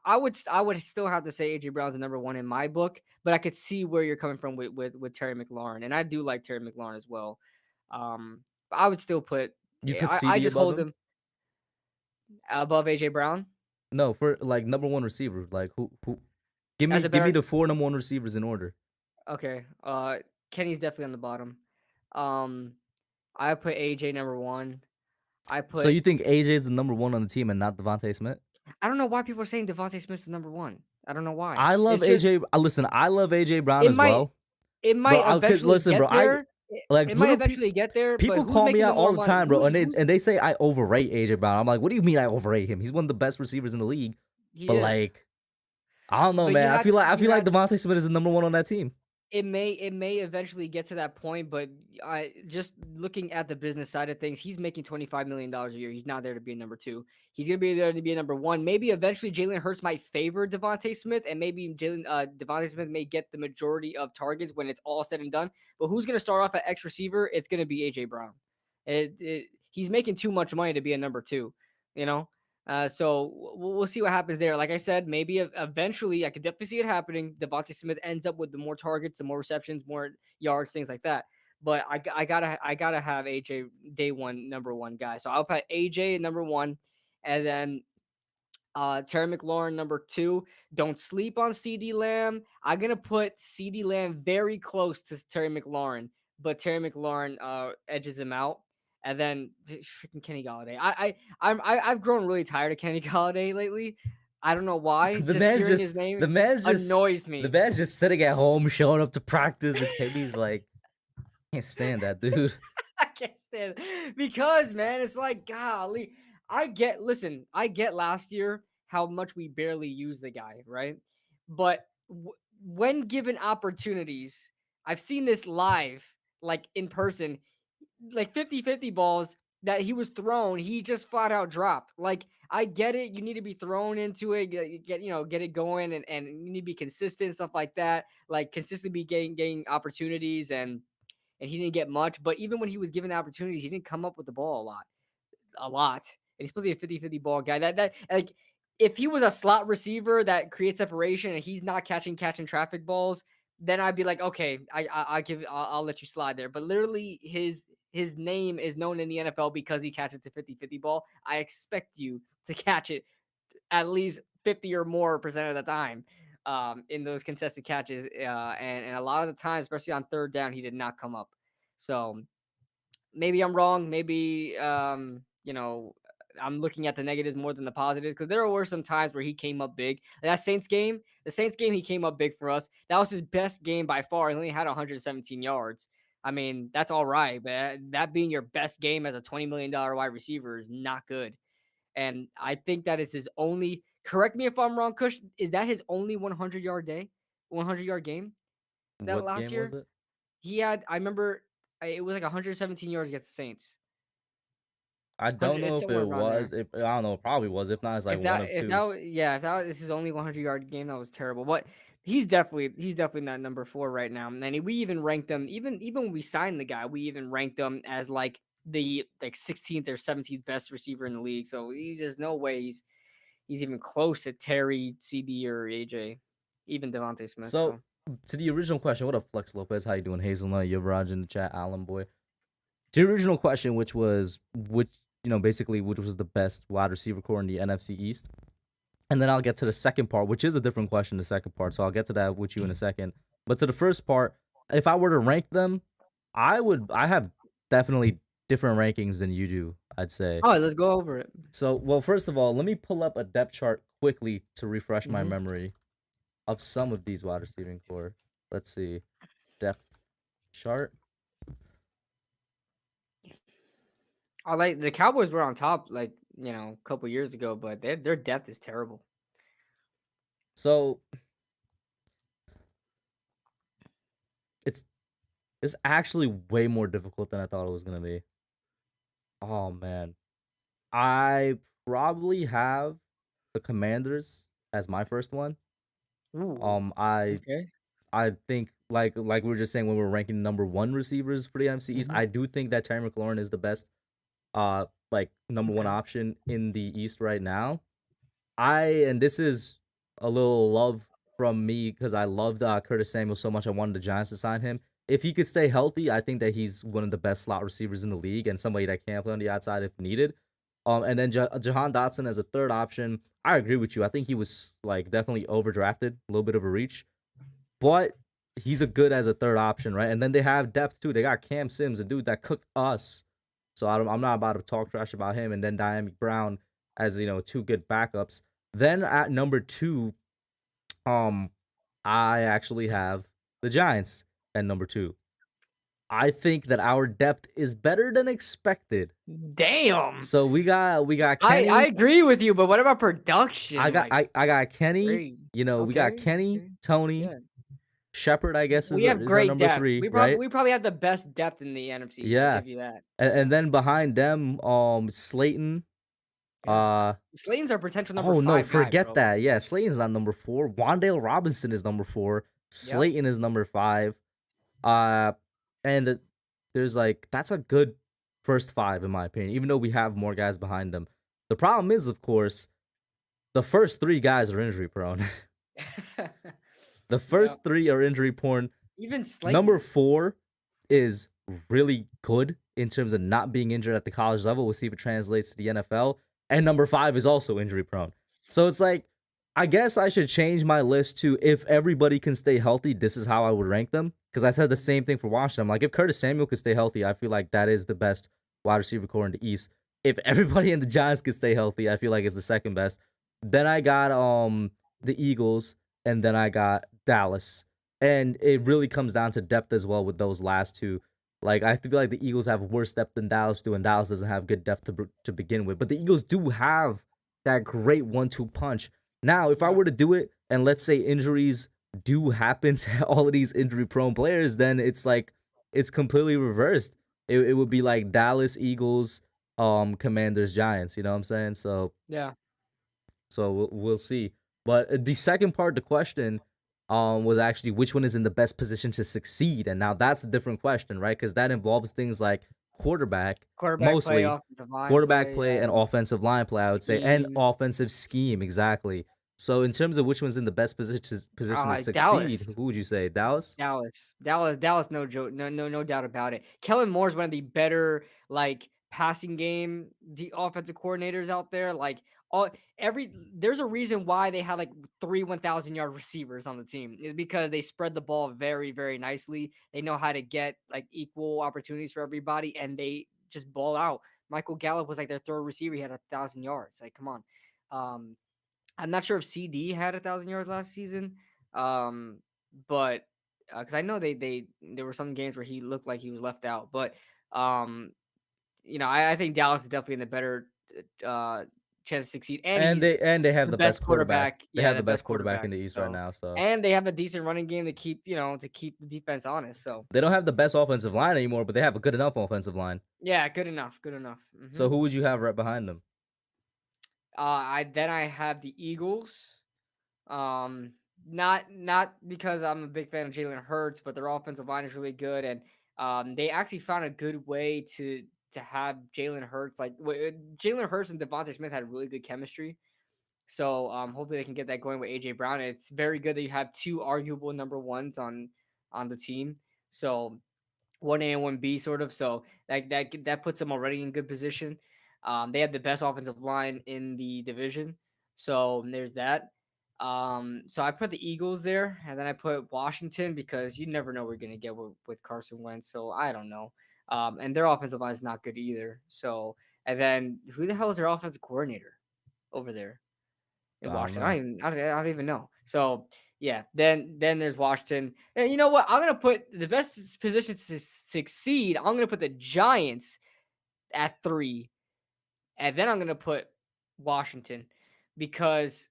Speaker 2: I would still have to say AJ Brown's the number one in my book, but I could see where you're coming from with Terry McLaurin, and I do like Terry McLaurin as well. But I would still put
Speaker 1: You put
Speaker 2: I
Speaker 1: CD
Speaker 2: just
Speaker 1: above
Speaker 2: hold
Speaker 1: him?
Speaker 2: him above AJ Brown
Speaker 1: No, for like number one receiver. Like who? Give
Speaker 2: as
Speaker 1: me
Speaker 2: a
Speaker 1: give me
Speaker 2: better.
Speaker 1: the four number one receivers in order.
Speaker 2: Okay, Kenny's definitely on the bottom. Um, I put AJ number one. I
Speaker 1: So
Speaker 2: put
Speaker 1: you think AJ is the number one on the team and not Devontae Smith?
Speaker 2: I don't know why people are saying Devontae Smith's the number one. I don't know why.
Speaker 1: I love
Speaker 2: It's just
Speaker 1: AJ. Listen, I love AJ Brown
Speaker 2: it
Speaker 1: as
Speaker 2: might
Speaker 1: well,
Speaker 2: it
Speaker 1: bro.
Speaker 2: might
Speaker 1: Cause
Speaker 2: eventually
Speaker 1: listen,
Speaker 2: get
Speaker 1: bro, I
Speaker 2: there.
Speaker 1: like
Speaker 2: It might
Speaker 1: little people.
Speaker 2: eventually get there, but
Speaker 1: People
Speaker 2: who's
Speaker 1: call me
Speaker 2: making the
Speaker 1: out all
Speaker 2: more
Speaker 1: the
Speaker 2: money?
Speaker 1: time, bro,
Speaker 2: Who's
Speaker 1: and they say I overrate AJ Brown. I'm like, what do you mean I overrate him? He's one of the best receivers in the league.
Speaker 2: he
Speaker 1: But
Speaker 2: is?
Speaker 1: like, I don't know,
Speaker 2: But
Speaker 1: man. I
Speaker 2: you
Speaker 1: feel like
Speaker 2: had
Speaker 1: Devontae Smith is the number one on that team.
Speaker 2: it may eventually get to that point, but I just looking at the business side of things, he's making $25 million a year. He's not there to be a number two. He's gonna be there to be a number one. Maybe eventually Jalen Hurts might favor Devontae Smith, and maybe Devontae Smith may get the majority of targets when it's all said and done. But who's gonna start off at X receiver? It's gonna be AJ Brown. He's making too much money to be a number two, you know. So we'll see what happens there. Like I said, maybe eventually I could definitely see it happening. Devontae Smith ends up with the more targets, the more receptions, more yards, things like that. But I gotta have AJ day one number one guy. So I'll put AJ number one, and then Terry McLaurin number two. Don't sleep on CD Lamb. I'm gonna put CD Lamb very close to Terry McLaurin, but Terry McLaurin edges him out. And then freaking Kenny Galladay. I've grown really tired of Kenny Galladay lately. I don't know why.
Speaker 1: The
Speaker 2: Just
Speaker 1: man's
Speaker 2: hearing his
Speaker 1: just
Speaker 2: name
Speaker 1: the man's just
Speaker 2: annoys
Speaker 1: the
Speaker 2: me.
Speaker 1: man's just sitting at home, showing up to practice, and Kimmy's like, can't stand that dude.
Speaker 2: I can't stand it. Because man, it's like golly. I get last year how much we barely use the guy, right? But when given opportunities, I've seen this live, like in person, like 50-50 balls that he was thrown, he just flat out dropped. Like I get it, you need to be thrown into it, get it going, and you need to be consistent, stuff like that. Like consistently be getting opportunities and he didn't get much. But even when he was given opportunities, he didn't come up with the ball a lot. And he's supposed to be a 50-50 ball guy. That like if he was a slot receiver that creates separation and he's not catching traffic balls, then I'd be like, okay, I'll let you slide there. But literally, his name is known in the NFL because he catches the 50-50 ball. I expect you to catch it at least 50 or more percent of the time in those contested catches. And a lot of the times, especially on third down, he did not come up. So maybe I'm wrong. Maybe I'm looking at the negatives more than the positives because there were some times where he came up big. That Saints game, the Saints game, he came up big for us. That was his best game by far. He only had 117 yards. I mean, that's all right, but that being your best game as a $20 million wide receiver is not good. And I think that is his only. Correct me if I'm wrong, Kush. Is that his only 100-yard day, 100-yard game that
Speaker 1: What
Speaker 2: last
Speaker 1: game was
Speaker 2: year?
Speaker 1: it?
Speaker 2: He had. I remember it was like 117 yards against the Saints.
Speaker 1: I don't
Speaker 2: It's
Speaker 1: know if
Speaker 2: somewhere
Speaker 1: it
Speaker 2: around
Speaker 1: was.
Speaker 2: there.
Speaker 1: If I don't know, it probably was. If not, it's like one of two.
Speaker 2: If that was his only 100-yard game, that was terrible. But he's definitely not number 4 right now. And we even ranked him even when we signed the guy, we even ranked him as like the 16th or 17th best receiver in the league. So there's no way he's even close to Terry, CD, or AJ, even Devontae Smith.
Speaker 1: So
Speaker 2: So
Speaker 1: to the original question, what up, Flex Lopez? How you doing, Hazelnut? Yuvraj in the chat, Alan boy. To the original question, which was basically which was the best wide receiver core in the NFC East, and then I'll get to the second part, which is a different question. The second part, so I'll get to that with you in a second. But to the first part, if I were to rank them, I have definitely different rankings than you do. I'd say.
Speaker 2: all right, let's go over it.
Speaker 1: So, well, first of all, let me pull up a depth chart quickly to refresh my
Speaker 2: hmm
Speaker 1: memory of some of these wide receiving core. Let's see. Depth chart.
Speaker 2: I like the Cowboys were on top like a couple years ago, but their depth is terrible.
Speaker 1: So it's actually way more difficult than I thought it was gonna be. Oh man. I probably have the Commanders as my first one.
Speaker 2: Ooh,
Speaker 1: Um I
Speaker 2: okay.
Speaker 1: I think like we were just saying when we were ranking number one receivers for the NFC East,
Speaker 2: hmm
Speaker 1: I do think that Terry McLaurin is the best like number one
Speaker 2: Okay.
Speaker 1: option in the East right now. And this is a little love from me because I loved Curtis Samuel so much. I wanted the Giants to sign him. If he could stay healthy, I think that he's one of the best slot receivers in the league and somebody that can play on the outside if needed. And then Jahan Dotson as a third option. I agree with you. I think he was like definitely overdrafted, a little bit of a reach, but he's a good as a third option, right? And then they have depth too. They got Cam Sims, a dude that cooked us. So I'm not about to talk trash about him. And then Diami Brown as two good backups. Then at number two, um, I actually have the Giants at number two. I think that our depth is better than expected.
Speaker 2: Damn.
Speaker 1: So we got
Speaker 2: I
Speaker 1: Kenny.
Speaker 2: agree with you, but what about
Speaker 1: I
Speaker 2: production?
Speaker 1: got
Speaker 2: Like,
Speaker 1: I got Kenny.
Speaker 2: great.
Speaker 1: We got
Speaker 2: Okay.
Speaker 1: Kenny,
Speaker 2: Okay.
Speaker 1: Tony,
Speaker 2: Yeah.
Speaker 1: Shepard. I guess
Speaker 2: We
Speaker 1: is
Speaker 2: have
Speaker 1: is our
Speaker 2: great
Speaker 1: number
Speaker 2: depth.
Speaker 1: three, right?
Speaker 2: We probably have the best depth in the NFC East. I'll
Speaker 1: Yeah,
Speaker 2: give you that.
Speaker 1: and
Speaker 2: Yeah.
Speaker 1: then behind them, Slayton.
Speaker 2: Yeah.
Speaker 1: Uh
Speaker 2: Slayton's our potential number
Speaker 1: oh no,
Speaker 2: 5 guy,
Speaker 1: forget
Speaker 2: bro.
Speaker 1: that. Yeah, Slayton's not number four. Wandale Robinson is number four.
Speaker 2: Yep.
Speaker 1: Slayton is number five. Uh, and there's like that's a good first five in my opinion. Even though we have more guys behind them, the problem is, of course, the first three guys are injury prone. The
Speaker 2: Yep.
Speaker 1: first three are injury prone.
Speaker 2: Even
Speaker 1: Number
Speaker 2: Slayton.
Speaker 1: four is really good in terms of not being injured at the college level. We'll see if it translates to the NFL. And number five is also injury prone. So it's like, I guess I should change my list to if everybody can stay healthy, this is how I would rank them. Because I said the same thing for Washington. I'm like, if Curtis Samuel could stay healthy, I feel like that is the best wide receiver core in the East. If everybody in the Giants could stay healthy, I feel like it's the second best. Then I got the Eagles, and then I got Dallas. And it really comes down to depth as well with those last two. Like I feel like the Eagles have worse depth than Dallas do, and Dallas doesn't have good depth to begin with. But the Eagles do have that great 1-2 punch. Now, if I
Speaker 2: Yeah.
Speaker 1: were to do it, and let's say injuries do happen to all of these injury-prone players, then it's like it's completely reversed. It would be like Dallas, Eagles, Commanders, Giants. You know what I'm saying?
Speaker 2: Yeah.
Speaker 1: So we'll see. But the second part of the question was actually which one is in the best position to succeed, and now that's a different question, right? Because that involves things like quarterback,
Speaker 2: Quarterback play,
Speaker 1: mostly
Speaker 2: offensive line
Speaker 1: quarterback
Speaker 2: play,
Speaker 1: play and offensive line play, I would say, and
Speaker 2: scheme.
Speaker 1: offensive scheme, exactly. So in terms of which one's in the best position to succeed,
Speaker 2: Dallas.
Speaker 1: who would you say? Dallas?
Speaker 2: Dallas, no joke, no doubt about it. Kellen Moore's one of the better like passing game the offensive coordinators out there. Like all there's a reason why they had like 3 1,000-yard receivers on the team is because they spread the ball very, very nicely. They know how to get like equal opportunities for everybody, and they just ball out. Michael Gallup was like their third receiver. He had 1,000 yards. Like, come on. Um, I'm not sure if CD had 1,000 yards last season, but because I know there were some games where he looked like he was left out. But um, I think Dallas is definitely in the better chance to succeed, and he's
Speaker 1: And they have
Speaker 2: the
Speaker 1: the
Speaker 2: best
Speaker 1: best quarterback.
Speaker 2: quarterback.
Speaker 1: They
Speaker 2: Yeah,
Speaker 1: have
Speaker 2: the
Speaker 1: the best
Speaker 2: best
Speaker 1: quarterback in
Speaker 2: quarterback.
Speaker 1: the East right
Speaker 2: So,
Speaker 1: now, so
Speaker 2: and they have a decent running game to keep the defense honest. So,
Speaker 1: they don't have the best offensive line anymore, but they have a good enough offensive line.
Speaker 2: yeah, good enough, good enough.
Speaker 1: So who would you have right behind them?
Speaker 2: I have the Eagles. Not because I'm a big fan of Jalen Hurts, but their offensive line is really good, and they actually found a good way to have Jalen Hurts. Like Jalen Hurts and Devontae Smith had really good chemistry, so hopefully they can get that going with AJ Brown. And it's very good that you have two arguable number ones on the team. So 1A and 1B sort of. So that puts them already in good position. They have the best offensive line in the division. So there's that. So I put the Eagles there, and then I put Washington because you never know what we're gonna get with Carson Wentz. So I don't know. And their offensive line is not good either. So and then who the hell is their offensive coordinator over there in
Speaker 1: I don't
Speaker 2: Washington?
Speaker 1: know.
Speaker 2: I don't even know. So yeah, then there's Washington. And you know what? I'm gonna put the best position to succeed. I'm gonna put the Giants at 3, and then I'm gonna put Washington because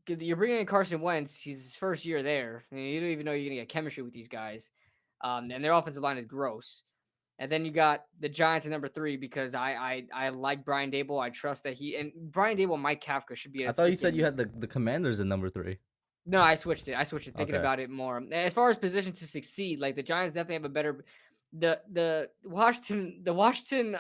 Speaker 2: you're bringing in Carson Wentz. He's his first year there. I mean, you don't even know you're gonna get chemistry with these guys. And their offensive line is gross. And then you got the Giants at number 3 because I like Brian Dable. I trust that Brian Dable and Mike Kafka should be
Speaker 1: I
Speaker 2: a
Speaker 1: thought you said you
Speaker 2: freaking.
Speaker 1: had the Commanders in number 3.
Speaker 2: No, I switched it. Thinking
Speaker 1: Okay.
Speaker 2: about it more. As far as position to succeed, like the Giants definitely have a better. The Washington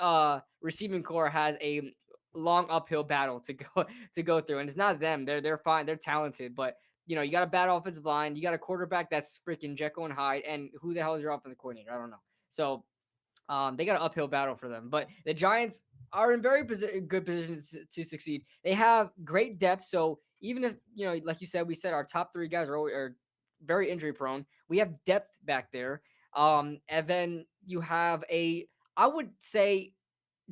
Speaker 2: receiving core has a long uphill battle to go to go through, and it's not them. They're fine. They're talented, but you got a bad offensive line. You got a quarterback that's freaking Jekyll and Hyde, and who the hell is your offensive coordinator? I don't know. So they got an uphill battle for them, but the Giants are in very good positions to succeed. They have great depth, so even if like you said, we said our top 3 guys are very injury prone. We have depth back there, and then you have I would say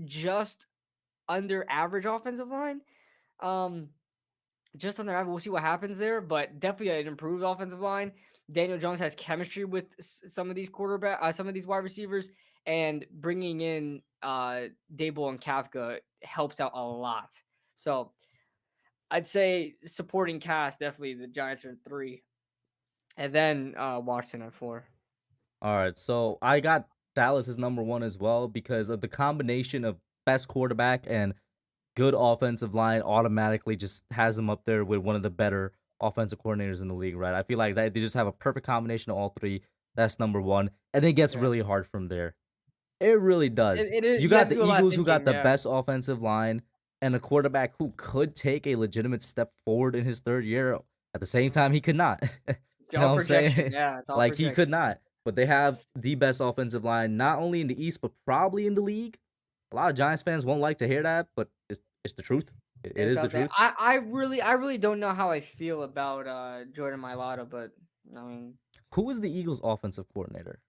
Speaker 2: just under average offensive line. Um, just on their average. We'll see what happens there, but definitely an improved offensive line. Daniel Jones has chemistry with some of these some of these wide receivers, and bringing in Dable and Kafka helps out a lot. So I'd say supporting cast definitely the Giants are in 3, and then Washington at 4.
Speaker 1: All right. So I got Dallas as number 1 as well because of the combination of best quarterback and good offensive line automatically just has them up there with one of the better offensive coordinators in the league, right? I feel like they just have a perfect combination of all 3. That's number 1. And it gets
Speaker 2: Yeah,
Speaker 1: really hard from there. It really does.
Speaker 2: it is.
Speaker 1: You
Speaker 2: You
Speaker 1: got
Speaker 2: have to
Speaker 1: the
Speaker 2: do a lot of
Speaker 1: Eagles who got
Speaker 2: thinking.
Speaker 1: the
Speaker 2: Yeah,
Speaker 1: best offensive line and a quarterback who could take a legitimate step forward in his 3rd year. At the same time, he could not.
Speaker 2: it's
Speaker 1: You know
Speaker 2: all
Speaker 1: what I'm
Speaker 2: projection.
Speaker 1: saying?
Speaker 2: Yeah, it's all
Speaker 1: Like he could
Speaker 2: projection.
Speaker 1: not. But they have the best offensive line, not only in the East, but probably in the league. A lot of Giants fans won't like to hear that, but it's the truth. It
Speaker 2: It's
Speaker 1: is the
Speaker 2: out there.
Speaker 1: truth.
Speaker 2: I really don't know how I feel about Jordan Mailata, but I mean,
Speaker 1: Who is the Eagles' offensive coordinator?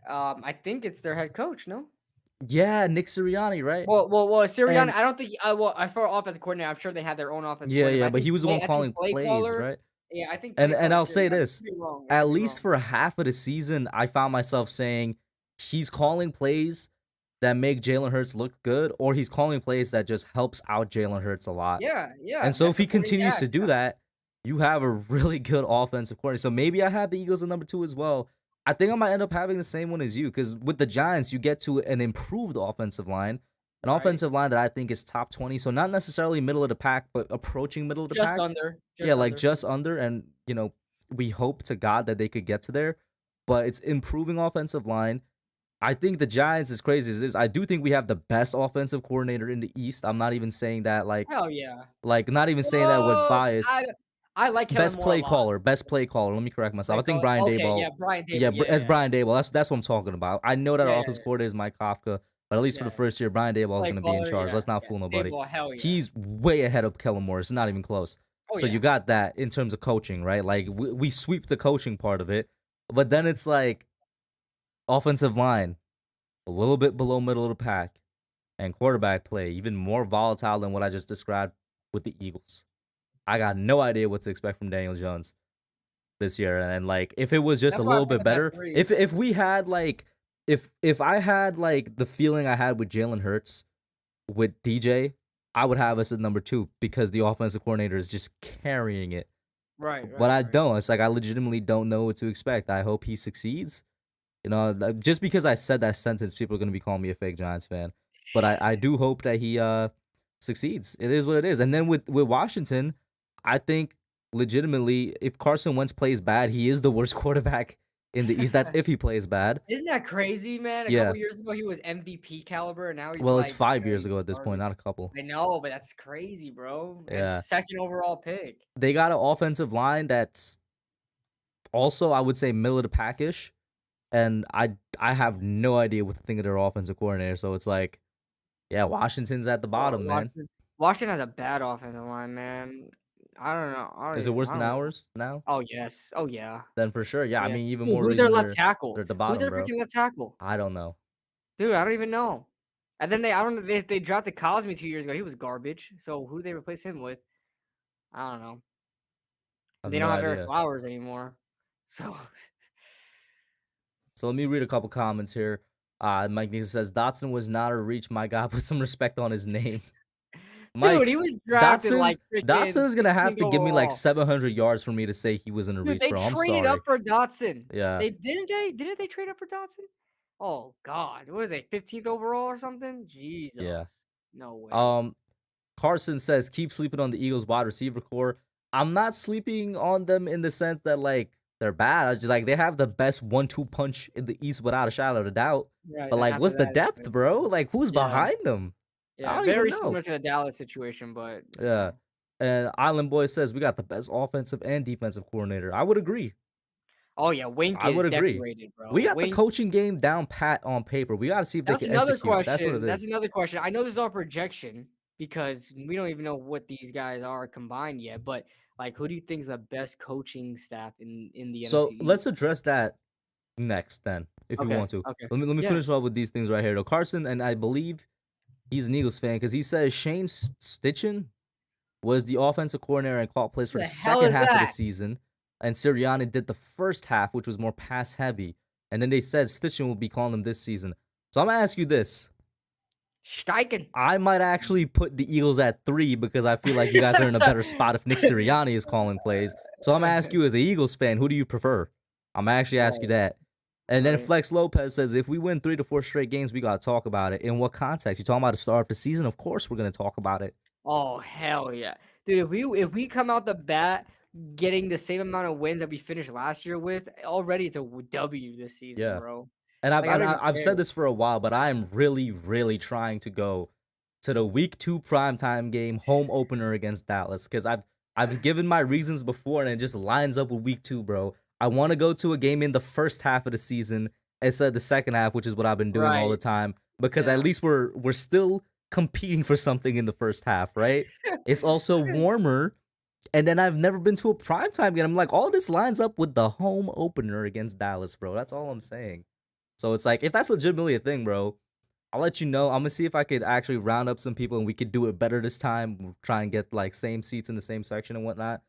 Speaker 2: I think it's their head coach. No.
Speaker 1: Yeah, Nick Sirianni, right?
Speaker 2: Well, Sirianni.
Speaker 1: And
Speaker 2: I don't think. Well, as far as offensive coordinator, I'm sure they had their own offensive
Speaker 1: yeah,
Speaker 2: coordinator. But
Speaker 1: yeah,
Speaker 2: I
Speaker 1: but
Speaker 2: think
Speaker 1: he was the one
Speaker 2: I think
Speaker 1: calling
Speaker 2: play
Speaker 1: plays,
Speaker 2: caller.
Speaker 1: right?
Speaker 2: Yeah, I think
Speaker 1: And
Speaker 2: play
Speaker 1: and
Speaker 2: caller
Speaker 1: I'll say
Speaker 2: Sirianni. I
Speaker 1: this,
Speaker 2: could be wrong. I
Speaker 1: at
Speaker 2: could be
Speaker 1: least
Speaker 2: wrong.
Speaker 1: for half of the season, I found myself saying he's calling plays that make Jalen Hurts look good, or he's calling plays that just helps out Jalen Hurts a lot.
Speaker 2: Yeah, yeah.
Speaker 1: And so
Speaker 2: That
Speaker 1: if he
Speaker 2: supporting
Speaker 1: continues to
Speaker 2: cast.
Speaker 1: do
Speaker 2: Yeah.
Speaker 1: that, you have a really good offensive coordinator. So maybe I have the Eagles at number 2 as well. I think I might end up having the same one as you because with the Giants, you get to an improved offensive line, an
Speaker 2: Right.
Speaker 1: offensive line that I think is top 20. So not necessarily middle of the pack, but approaching middle of the
Speaker 2: Just
Speaker 1: pack.
Speaker 2: under.
Speaker 1: Yeah,
Speaker 2: Just
Speaker 1: like
Speaker 2: under.
Speaker 1: just under. And, we hope to God that they could get to there. But it's improving offensive line. I think the Giants, as crazy as it is, I do think we have the best offensive coordinator in the East. I'm not even saying that
Speaker 2: Hell yeah.
Speaker 1: not even saying that with
Speaker 2: Well,
Speaker 1: bias.
Speaker 2: I like Kellen Moore a lot.
Speaker 1: Best play caller. Let me correct myself. I
Speaker 2: Play
Speaker 1: think
Speaker 2: caller.
Speaker 1: Brian
Speaker 2: Okay, yeah,
Speaker 1: Daboll.
Speaker 2: Brian
Speaker 1: Yeah,
Speaker 2: Dable. Yeah,
Speaker 1: as
Speaker 2: yeah,
Speaker 1: Brian Daboll. That's what I'm talking about. I know that
Speaker 2: yeah,
Speaker 1: our
Speaker 2: yeah,
Speaker 1: offense
Speaker 2: yeah,
Speaker 1: coordinator is Mike Kafka, but at least for
Speaker 2: yeah.
Speaker 1: the
Speaker 2: Yeah.
Speaker 1: first year, Brian Daboll is
Speaker 2: Play
Speaker 1: going to be in
Speaker 2: caller.
Speaker 1: charge.
Speaker 2: Yeah,
Speaker 1: Let's not
Speaker 2: yeah.
Speaker 1: fool nobody.
Speaker 2: Dable. Hell yeah.
Speaker 1: He's way ahead of Kellen Moore. It's not even close.
Speaker 2: Oh
Speaker 1: So you
Speaker 2: yeah.
Speaker 1: got that in terms of coaching, right? Like we sweep the coaching part of it, but then it's like offensive line a little bit below middle of the pack, and quarterback play even more volatile than what I just described with the Eagles. I got no idea what to expect from Daniel Jones this year, and like if it was just a
Speaker 2: That's why I
Speaker 1: little
Speaker 2: put
Speaker 1: bit
Speaker 2: him at
Speaker 1: better,
Speaker 2: 3.
Speaker 1: if we had like if I had like the feeling I had with Jalen Hurts with DJ, I would have us at number 2 because the offensive coordinator is just carrying it.
Speaker 2: Right,
Speaker 1: But
Speaker 2: right,
Speaker 1: I
Speaker 2: right.
Speaker 1: don't. It's like I legitimately don't know what to expect. I hope he succeeds. You know, just because I said that sentence, people are gonna be calling me a fake Giants fan. But I do hope that he succeeds. It is what it is. And then with Washington, I think legitimately, if Carson Wentz plays bad, he is the worst quarterback in the East. That's if he plays bad.
Speaker 2: Isn't that crazy, man? A couple
Speaker 1: Yeah.
Speaker 2: years ago, he was MVP caliber, and now he's
Speaker 1: Well, it's
Speaker 2: like,
Speaker 1: 5 years
Speaker 2: he's
Speaker 1: ago at this point,
Speaker 2: garbage.
Speaker 1: not a couple.
Speaker 2: I know, but that's crazy, bro. And
Speaker 1: Yeah.
Speaker 2: second overall pick.
Speaker 1: They got an offensive line that's also, I would say, middle of the packish. And I have no idea what to think of their offensive coordinator. So it's like, yeah, Washington's at the bottom, man.
Speaker 2: Washington has a bad offensive line, man. I don't know.
Speaker 1: Is it worse
Speaker 2: I
Speaker 1: than
Speaker 2: don't know.
Speaker 1: ours now?
Speaker 2: Oh yes. Oh yeah.
Speaker 1: Then for sure,
Speaker 2: Oh
Speaker 1: yeah. I
Speaker 2: yeah.
Speaker 1: mean, even
Speaker 2: Dude,
Speaker 1: more
Speaker 2: who's their
Speaker 1: reason
Speaker 2: left
Speaker 1: they're
Speaker 2: tackle?
Speaker 1: at the
Speaker 2: Who's
Speaker 1: bottom,
Speaker 2: their
Speaker 1: bro.
Speaker 2: freaking left tackle?
Speaker 1: I don't know.
Speaker 2: Dude, I don't even know. And then I don't know. They drafted Cosme 2 years ago. He was garbage. So who do they replace him with? I don't know.
Speaker 1: I have
Speaker 2: They
Speaker 1: no
Speaker 2: don't have Eric
Speaker 1: idea.
Speaker 2: Flowers anymore. So
Speaker 1: So let me read a couple comments here. Mike Nixon says Dotson was not a reach. My God, put some respect on his name.
Speaker 2: dude,
Speaker 1: Mike,
Speaker 2: he was drafted like freaking
Speaker 1: Dotson's gonna have
Speaker 2: 16th
Speaker 1: to give me like
Speaker 2: overall.
Speaker 1: 700 yards for me to say he was in a
Speaker 2: Dude,
Speaker 1: reach,
Speaker 2: they
Speaker 1: bro. I'm
Speaker 2: traded up
Speaker 1: sorry.
Speaker 2: for Dotson.
Speaker 1: Yeah,
Speaker 2: Didn't they trade up for Dotson? Oh God, what is it, 15th overall or something?
Speaker 1: yeah.
Speaker 2: Jesus, no way.
Speaker 1: Um, Carson says keep sleeping on the Eagles wide receiver core. I'm not sleeping on them in the sense that like they're bad. I just like they have the best 1-2 punch in the East without a shadow of a doubt.
Speaker 2: Right,
Speaker 1: But
Speaker 2: then
Speaker 1: like,
Speaker 2: after
Speaker 1: what's the
Speaker 2: that, it's
Speaker 1: depth,
Speaker 2: like,
Speaker 1: bro? Like, who's
Speaker 2: yeah,
Speaker 1: behind them? I
Speaker 2: yeah,
Speaker 1: don't even
Speaker 2: very
Speaker 1: know.
Speaker 2: similar to the Dallas situation, but
Speaker 1: Yeah. And Island Boy says we got the best offensive and defensive coordinator. I would agree.
Speaker 2: oh yeah, Wink
Speaker 1: I
Speaker 2: is
Speaker 1: would agree.
Speaker 2: decorated, bro.
Speaker 1: We got the
Speaker 2: Wink.
Speaker 1: coaching game down pat on paper. We got to see if they
Speaker 2: That's
Speaker 1: can
Speaker 2: another
Speaker 1: execute. That's what
Speaker 2: question.
Speaker 1: it
Speaker 2: That's
Speaker 1: is.
Speaker 2: another question. I know this is our projection because we don't even know what these guys are combined yet. But like, who do you think is the best coaching staff in the NFC
Speaker 1: So let's
Speaker 2: East?
Speaker 1: address that next, then, if you
Speaker 2: Okay,
Speaker 1: want to.
Speaker 2: okay,
Speaker 1: Let me
Speaker 2: yeah.
Speaker 1: finish off with these things right here. Though Carson, and I believe he's an Eagles fan because he says Shane Stitchen was the offensive coordinator and called plays for
Speaker 2: Who
Speaker 1: the
Speaker 2: the hell
Speaker 1: second
Speaker 2: is
Speaker 1: half of the
Speaker 2: that?
Speaker 1: season, and Sirianni did the first half, which was more pass heavy. And then they said Stitchen will be calling them this season. So I'm gonna ask you this:
Speaker 2: Steichen.
Speaker 1: I might actually put the Eagles at 3 because I feel like you guys are in a better spot if Nick Sirianni is calling plays. So I'm gonna ask you as an Eagles fan, who do you prefer? I'm gonna actually ask you
Speaker 2: Right,
Speaker 1: that. And then
Speaker 2: right.
Speaker 1: Flex Lopez says, if we win 3 to 4 straight games, we gotta talk about it. In what context? You talking about the start of the season? Of course, we're gonna talk about it.
Speaker 2: Oh hell yeah, dude! If we come out the bat getting the same amount of wins that we finished last year with, already it's a W this season,
Speaker 1: Yeah.
Speaker 2: bro.
Speaker 1: And
Speaker 2: Like I don't even
Speaker 1: I've
Speaker 2: care.
Speaker 1: said this for a while, but I am really, really trying to go to the week 2 primetime game home opener against Dallas because I've given my reasons before and it just lines up with week 2, bro. I want to go to a game in the first half of the season instead of the second half, which is what I've been doing all the
Speaker 2: Right.
Speaker 1: time because at
Speaker 2: Yeah.
Speaker 1: least we're still competing for something in the first half, right? It's also warmer. And then I've never been to a primetime game. I'm like, all this lines up with the home opener against Dallas, bro. That's all I'm saying. So it's like, if that's legitimately a thing, bro, I'll let you know. I'm gonna see if I could actually round up some people and we could do it better this time. We'll try and get like same seats in the same section and whatnot.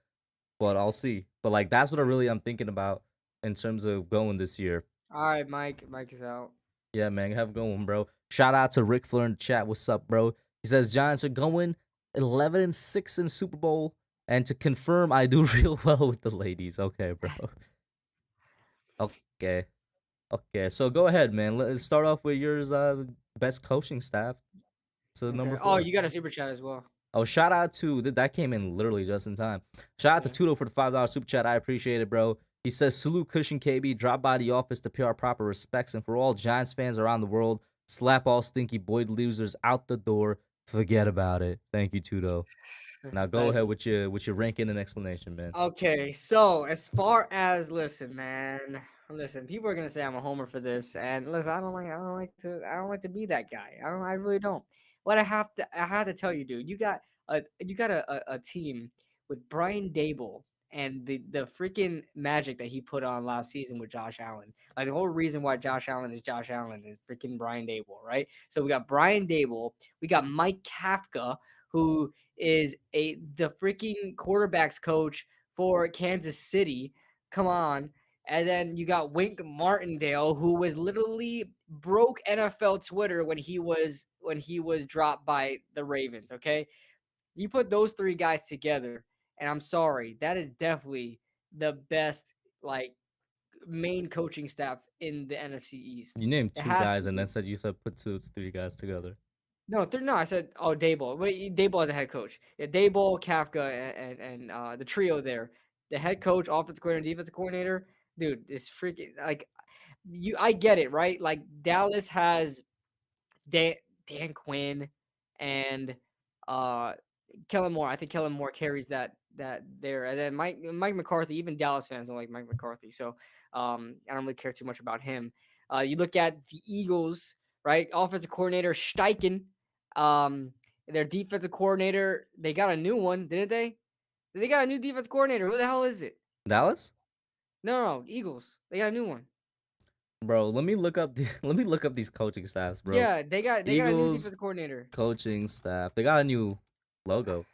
Speaker 1: But I'll see. But like that's what I really am thinking about in terms of going this year.
Speaker 2: All right, Mike. Mike is out.
Speaker 1: Yeah, man, have a good one, bro. Shout out to Rick Flair in the chat. What's up, bro? He says Giants are going 11-6 in Super Bowl. And to confirm, I do real well with the ladies. Okay, bro. Okay. Okay, so go ahead, man. Let's start off with yours. Best coaching staff. So
Speaker 2: Okay.
Speaker 1: number
Speaker 2: Oh,
Speaker 1: 4.
Speaker 2: you got a super chat as well.
Speaker 1: Oh, shout out to that came in literally just in time. Shout out to
Speaker 2: Yeah.
Speaker 1: Tudo for the $5 super chat. I appreciate it, bro. He says, "Salute Cushion KB. Drop by the office to pay our proper respects, and for all Giants fans around the world, slap all stinky Boyd losers out the door. Forget about it. Thank you, Tudo." Now go
Speaker 2: Thank
Speaker 1: ahead
Speaker 2: you.
Speaker 1: with your ranking and explanation, man.
Speaker 2: Okay, so as far as listen, man, listen, people are gonna say I'm a homer for this, and listen, I don't like to be that guy. I really don't. What I had to tell you, dude, you got a team with Brian Dable and the freaking magic that he put on last season with Josh Allen. Like the whole reason why Josh Allen is freaking Brian Dable, right? So we got Brian Dable, we got Mike Kafka, who is the freaking quarterbacks coach for Kansas City. Come on. And then you got Wink Martindale, who was literally broke NFL Twitter when he was dropped by the Ravens. Okay, you put those three guys together, and I'm sorry, that is definitely the best like main coaching staff in the NFC East.
Speaker 1: You named
Speaker 2: It
Speaker 1: two
Speaker 2: has
Speaker 1: guys
Speaker 2: to
Speaker 1: and then
Speaker 2: be.
Speaker 1: said you said put three guys together.
Speaker 2: No, I said Daboll. Wait, Daboll as a head coach. Yeah, Daboll, Kafka, and the trio there. The head coach, offensive coordinator, defensive coordinator. Dude, it's freaking like you. I get it, right? Like Dallas has Dan, Dan Quinn and uh Kellen Moore. I think Kellen Moore carries that there. And then Mike McCarthy, even Dallas fans don't like Mike McCarthy. So I don't really care too much about him. You look at the Eagles, right? Offensive coordinator Steichen. Um their defensive coordinator, they got a new one, didn't they? They got a new defense coordinator. Who the hell is it?
Speaker 1: Dallas?
Speaker 2: No, Eagles. They got a new one.
Speaker 1: Bro, let me look up let me look up these coaching staffs, bro.
Speaker 2: Yeah, they got a new
Speaker 1: Eagles
Speaker 2: defensive coordinator.
Speaker 1: coaching staff. They got a new logo.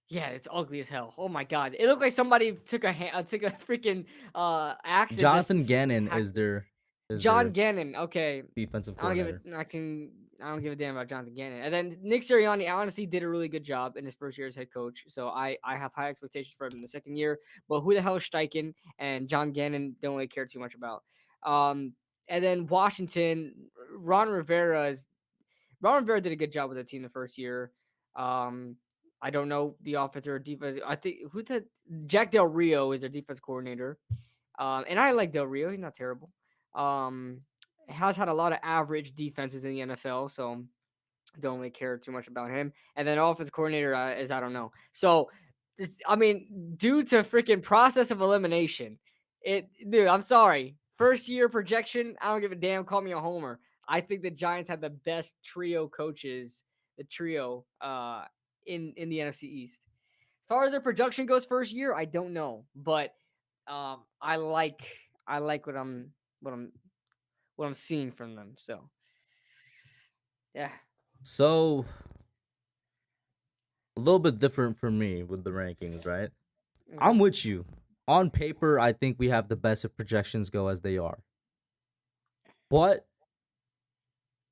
Speaker 2: Yeah, it's ugly as hell. Oh my god, it looked like somebody took a freaking axe and just
Speaker 1: Jonathan Gannon
Speaker 2: hacked
Speaker 1: is
Speaker 2: it. John
Speaker 1: their
Speaker 2: Gannon. Okay,
Speaker 1: defensive
Speaker 2: I don't give it.
Speaker 1: coordinator.
Speaker 2: I don't give a damn about Jonathan Gannon. And then Nick Sirianni honestly did a really good job in his first year as head coach. So I have high expectations for him in the second year. But who the hell is Steichen and John Gannon? Don't really care too much about. Um, and then Washington, Ron Rivera is Ron Rivera did a good job with the team the first year. Um, I don't know the offense or defense. I think who the Jack Del Rio is their defense coordinator. And I like Del Rio. He's not terrible. Um, has had a lot of average defenses in the NFL, so don't really care too much about him. And then offense coordinator is I don't know. So, I mean, due to freaking process of elimination, dude, I'm sorry. First year projection, I don't give a damn. Call me a homer. I think the Giants have the best trio coaches, the trio in the NFC East. As far as their production goes, first year, I don't know, but I like what I'm what I'm seeing from them. So yeah.
Speaker 1: So a little bit different for me with the rankings, right?
Speaker 2: Okay.
Speaker 1: I'm with you. On paper, I think we have the best if projections go as they are. But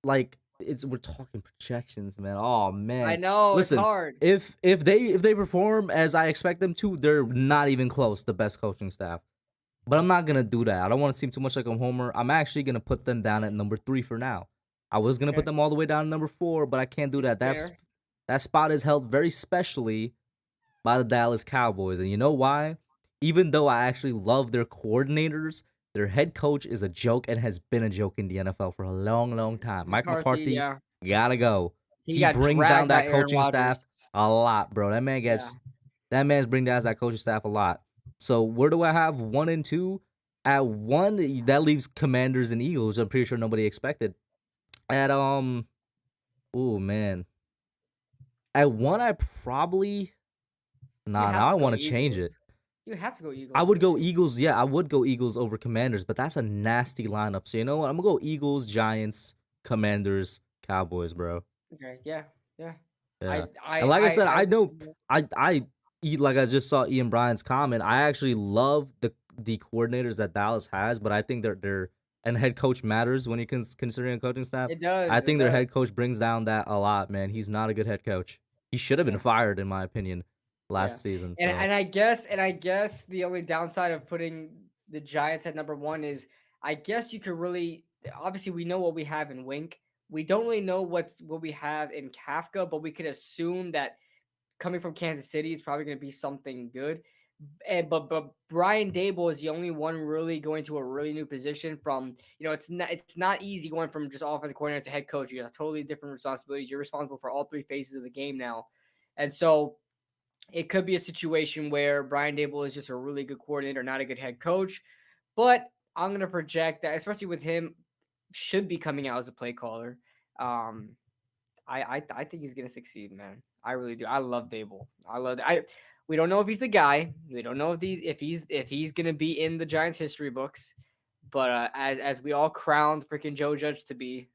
Speaker 1: like it's we're talking projections, man. Oh
Speaker 2: I
Speaker 1: man.
Speaker 2: know it's
Speaker 1: Listen,
Speaker 2: hard.
Speaker 1: if they perform as I expect them to, they're not even close, the best coaching staff. But I'm not gonna do that. I don't want to seem too much like a homer. I'm actually gonna put them down at number 3 for now. I was gonna put
Speaker 2: Okay.
Speaker 1: them all the way down to number 4, but I can't do that.
Speaker 2: Fair.
Speaker 1: That spot is held very specially by the Dallas Cowboys. And you know why? Even though I actually love their coordinators, their head coach is a joke and has been a joke in the NFL for a long, long time. Mike
Speaker 2: McCarthy,
Speaker 1: McCarthy,
Speaker 2: yeah.
Speaker 1: gotta go.
Speaker 2: He
Speaker 1: He
Speaker 2: got
Speaker 1: brings down
Speaker 2: dragged by
Speaker 1: that
Speaker 2: Aaron
Speaker 1: coaching
Speaker 2: Rodgers.
Speaker 1: staff a lot, bro.
Speaker 2: Yeah.
Speaker 1: That man's bringing down that coaching staff a lot. So where do I have 1 and 2? At 1, that leaves Commanders and Eagles. I'm pretty sure nobody expected. At oh man. At 1, I probably
Speaker 2: You
Speaker 1: now
Speaker 2: have
Speaker 1: I
Speaker 2: to go
Speaker 1: want to change
Speaker 2: Eagles.
Speaker 1: it.
Speaker 2: You have to go
Speaker 1: I
Speaker 2: Eagles
Speaker 1: would
Speaker 2: for
Speaker 1: go
Speaker 2: me.
Speaker 1: Eagles. Yeah, I would go Eagles over Commanders, but that's a nasty lineup. So you know what? I'm gonna go Eagles, Giants, Commanders, Cowboys, bro.
Speaker 2: Okay. Yeah. Yeah.
Speaker 1: Yeah, and like I said,
Speaker 2: I
Speaker 1: I know like I just saw Ian Bryan's comment. I actually love the coordinators that Dallas has, but I think they're and head coach matters when you're considering a coaching staff.
Speaker 2: it
Speaker 1: I
Speaker 2: does. It
Speaker 1: think their
Speaker 2: does.
Speaker 1: head coach brings down that a lot, man. He's not a good head coach. He should have been
Speaker 2: Yeah.
Speaker 1: fired, in my opinion,
Speaker 2: Yeah.
Speaker 1: last season. So
Speaker 2: And I guess the only downside of putting the Giants at number one is I guess you could really obviously we know what we have in Wink. We don't really know what we have in Kafka, but we could assume that coming from Kansas City, it's probably going to be something good. But Brian Dable is the only one really going to a really new position from, it's not easy going from just offensive coordinator to head coach. You have totally different responsibilities. You're responsible for all three phases of the game now. And so it could be a situation where Brian Dable is just a really good coordinator, not a good head coach. But I'm going to project that, especially with him, should be coming out as a play caller. Um, I think he's gonna succeed, man. I really do. I love Dable. I love. I We don't know if he's the guy. We don't know if he's gonna be in the Giants history books. But as we all crowned freaking Joe Judge to be,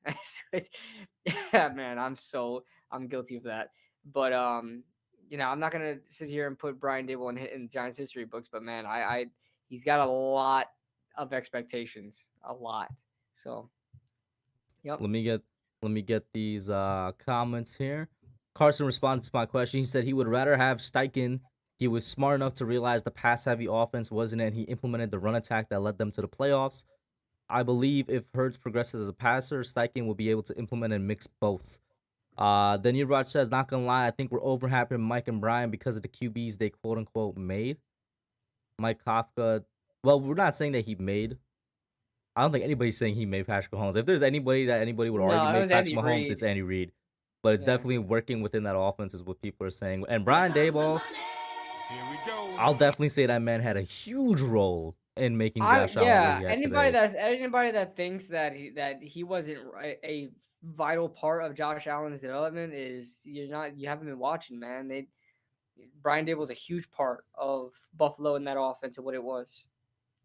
Speaker 2: yeah, man, I'm guilty of that. But I'm not gonna sit here and put Brian Dable in Giants history books. But man, I he's got a lot of expectations, a lot. So, yep.
Speaker 1: Let me get these comments here. Carson responded to my question. He said he would rather have Steichen. He was smart enough to realize the pass heavy offense wasn't it. He implemented the run attack that led them to the playoffs. I believe if Hurts progresses as a passer, Steichen will be able to implement and mix both. Then Yuvraj says, not gonna lie, I think we're overhyping Mike and Brian because of the QBs they quote unquote made. Mike Kafka, well, we're not saying that he made. I don't think anybody's saying he made Patrick Mahomes. If there's anybody that anybody would argue
Speaker 2: No, it
Speaker 1: made
Speaker 2: was
Speaker 1: Patrick
Speaker 2: Andy
Speaker 1: Mahomes, it's
Speaker 2: Reid.
Speaker 1: Andy Reid. But it's
Speaker 2: Yeah.
Speaker 1: definitely working within that offense, is what people are saying. And Brian Daboll, I'll definitely say that man had a huge role in making Josh Allen what he had today.
Speaker 2: Anybody that thinks that he wasn't a vital part of Josh Allen's development is you haven't been watching, man. Brian Dable was a huge part of Buffalo in that offense and what it was.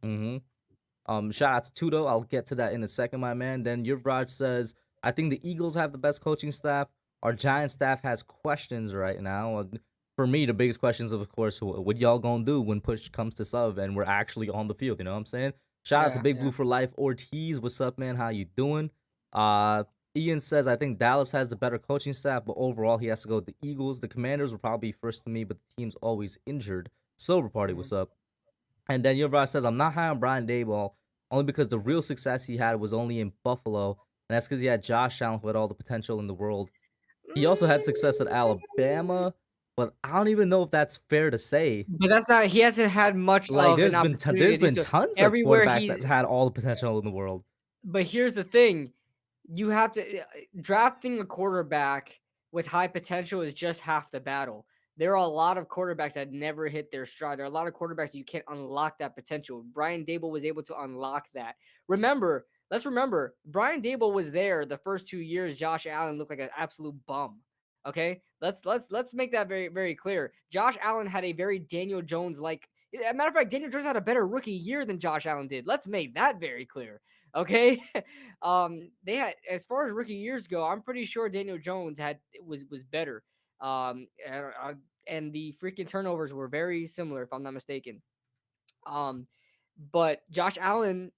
Speaker 1: Mm-hmm. Shout out to Tudo. I'll get to that in a second, my man. Then Yuvraj says, I think the Eagles have the best coaching staff. Our Giant staff has questions right now. For me, the biggest questions, of course, what y'all gonna do when push comes to shove and we're actually on the field? You know what I'm saying? Shout out to
Speaker 2: Yeah,
Speaker 1: Big Blue
Speaker 2: yeah.
Speaker 1: for Life. Ortiz, what's up, man? How you doing? Uh, Ian says, I think Dallas has the better coaching staff, but overall, he has to go with the Eagles. The Commanders will probably be first to me, but the team's always injured. Silver Party,
Speaker 2: Mhm.
Speaker 1: what's up? And then Yuvraj says, I'm not high on Brian Dayball only because the real success he had was only in Buffalo. And that's because he had Josh Allen who had all the potential in the world. He also had success at Alabama, but I don't even know if that's fair to say.
Speaker 2: But that's not. He hasn't had much
Speaker 1: Like,
Speaker 2: of an opportunity
Speaker 1: there's
Speaker 2: to do
Speaker 1: been
Speaker 2: so.
Speaker 1: tons of
Speaker 2: Everywhere
Speaker 1: quarterbacks
Speaker 2: he's
Speaker 1: that's had all the potential in the world.
Speaker 2: But here's the thing, you have to drafting a quarterback with high potential is just half the battle. There are a lot of quarterbacks that never hit their stride. There are a lot of quarterbacks that you can't unlock that potential. Brian Dable was able to unlock that. Let's remember, Brian Dable was there the first 2 years. Josh Allen looked like an absolute bum. Okay, let's make that very very clear. Josh Allen had a very Daniel Jones like. As a matter of fact, Daniel Jones had a better rookie year than Josh Allen did. Let's make that very clear. Okay, they had, as far as rookie years go, I'm pretty sure Daniel Jones was better. And the freaking turnovers were very similar, if I'm not mistaken. Um, but Josh Allen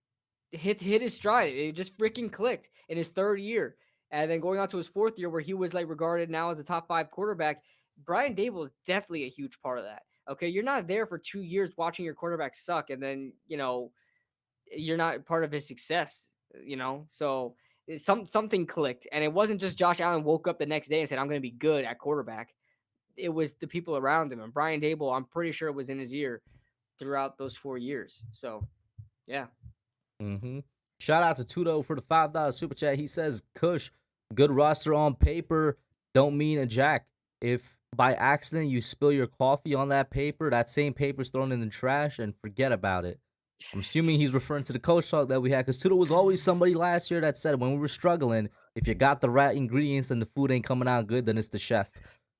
Speaker 2: hit his stride. It just freaking clicked in his third year. And then going on to his fourth year, where he was like regarded now as a top five quarterback, Brian Dable is definitely a huge part of that. Okay, you're not there for 2 years watching your quarterback suck, and then you're not part of his success. So something clicked, and it wasn't just Josh Allen woke up the next day and said, "I'm going to be good at quarterback." It was the people around him, and Brian Dable. I'm pretty sure it was in his ear throughout those 4 years. So yeah.
Speaker 1: Mm-hmm. Shout out to Tudo for the $5 super chat. He says, Kush, good roster on paper, don't mean a jack. If by accident you spill your coffee on that paper, that same paper's thrown in the trash and forget about it. I'm assuming he's referring to the coach talk that we had because Tudo was always somebody last year that said when we were struggling, if you got the right ingredients and the food ain't coming out good, then it's the chef.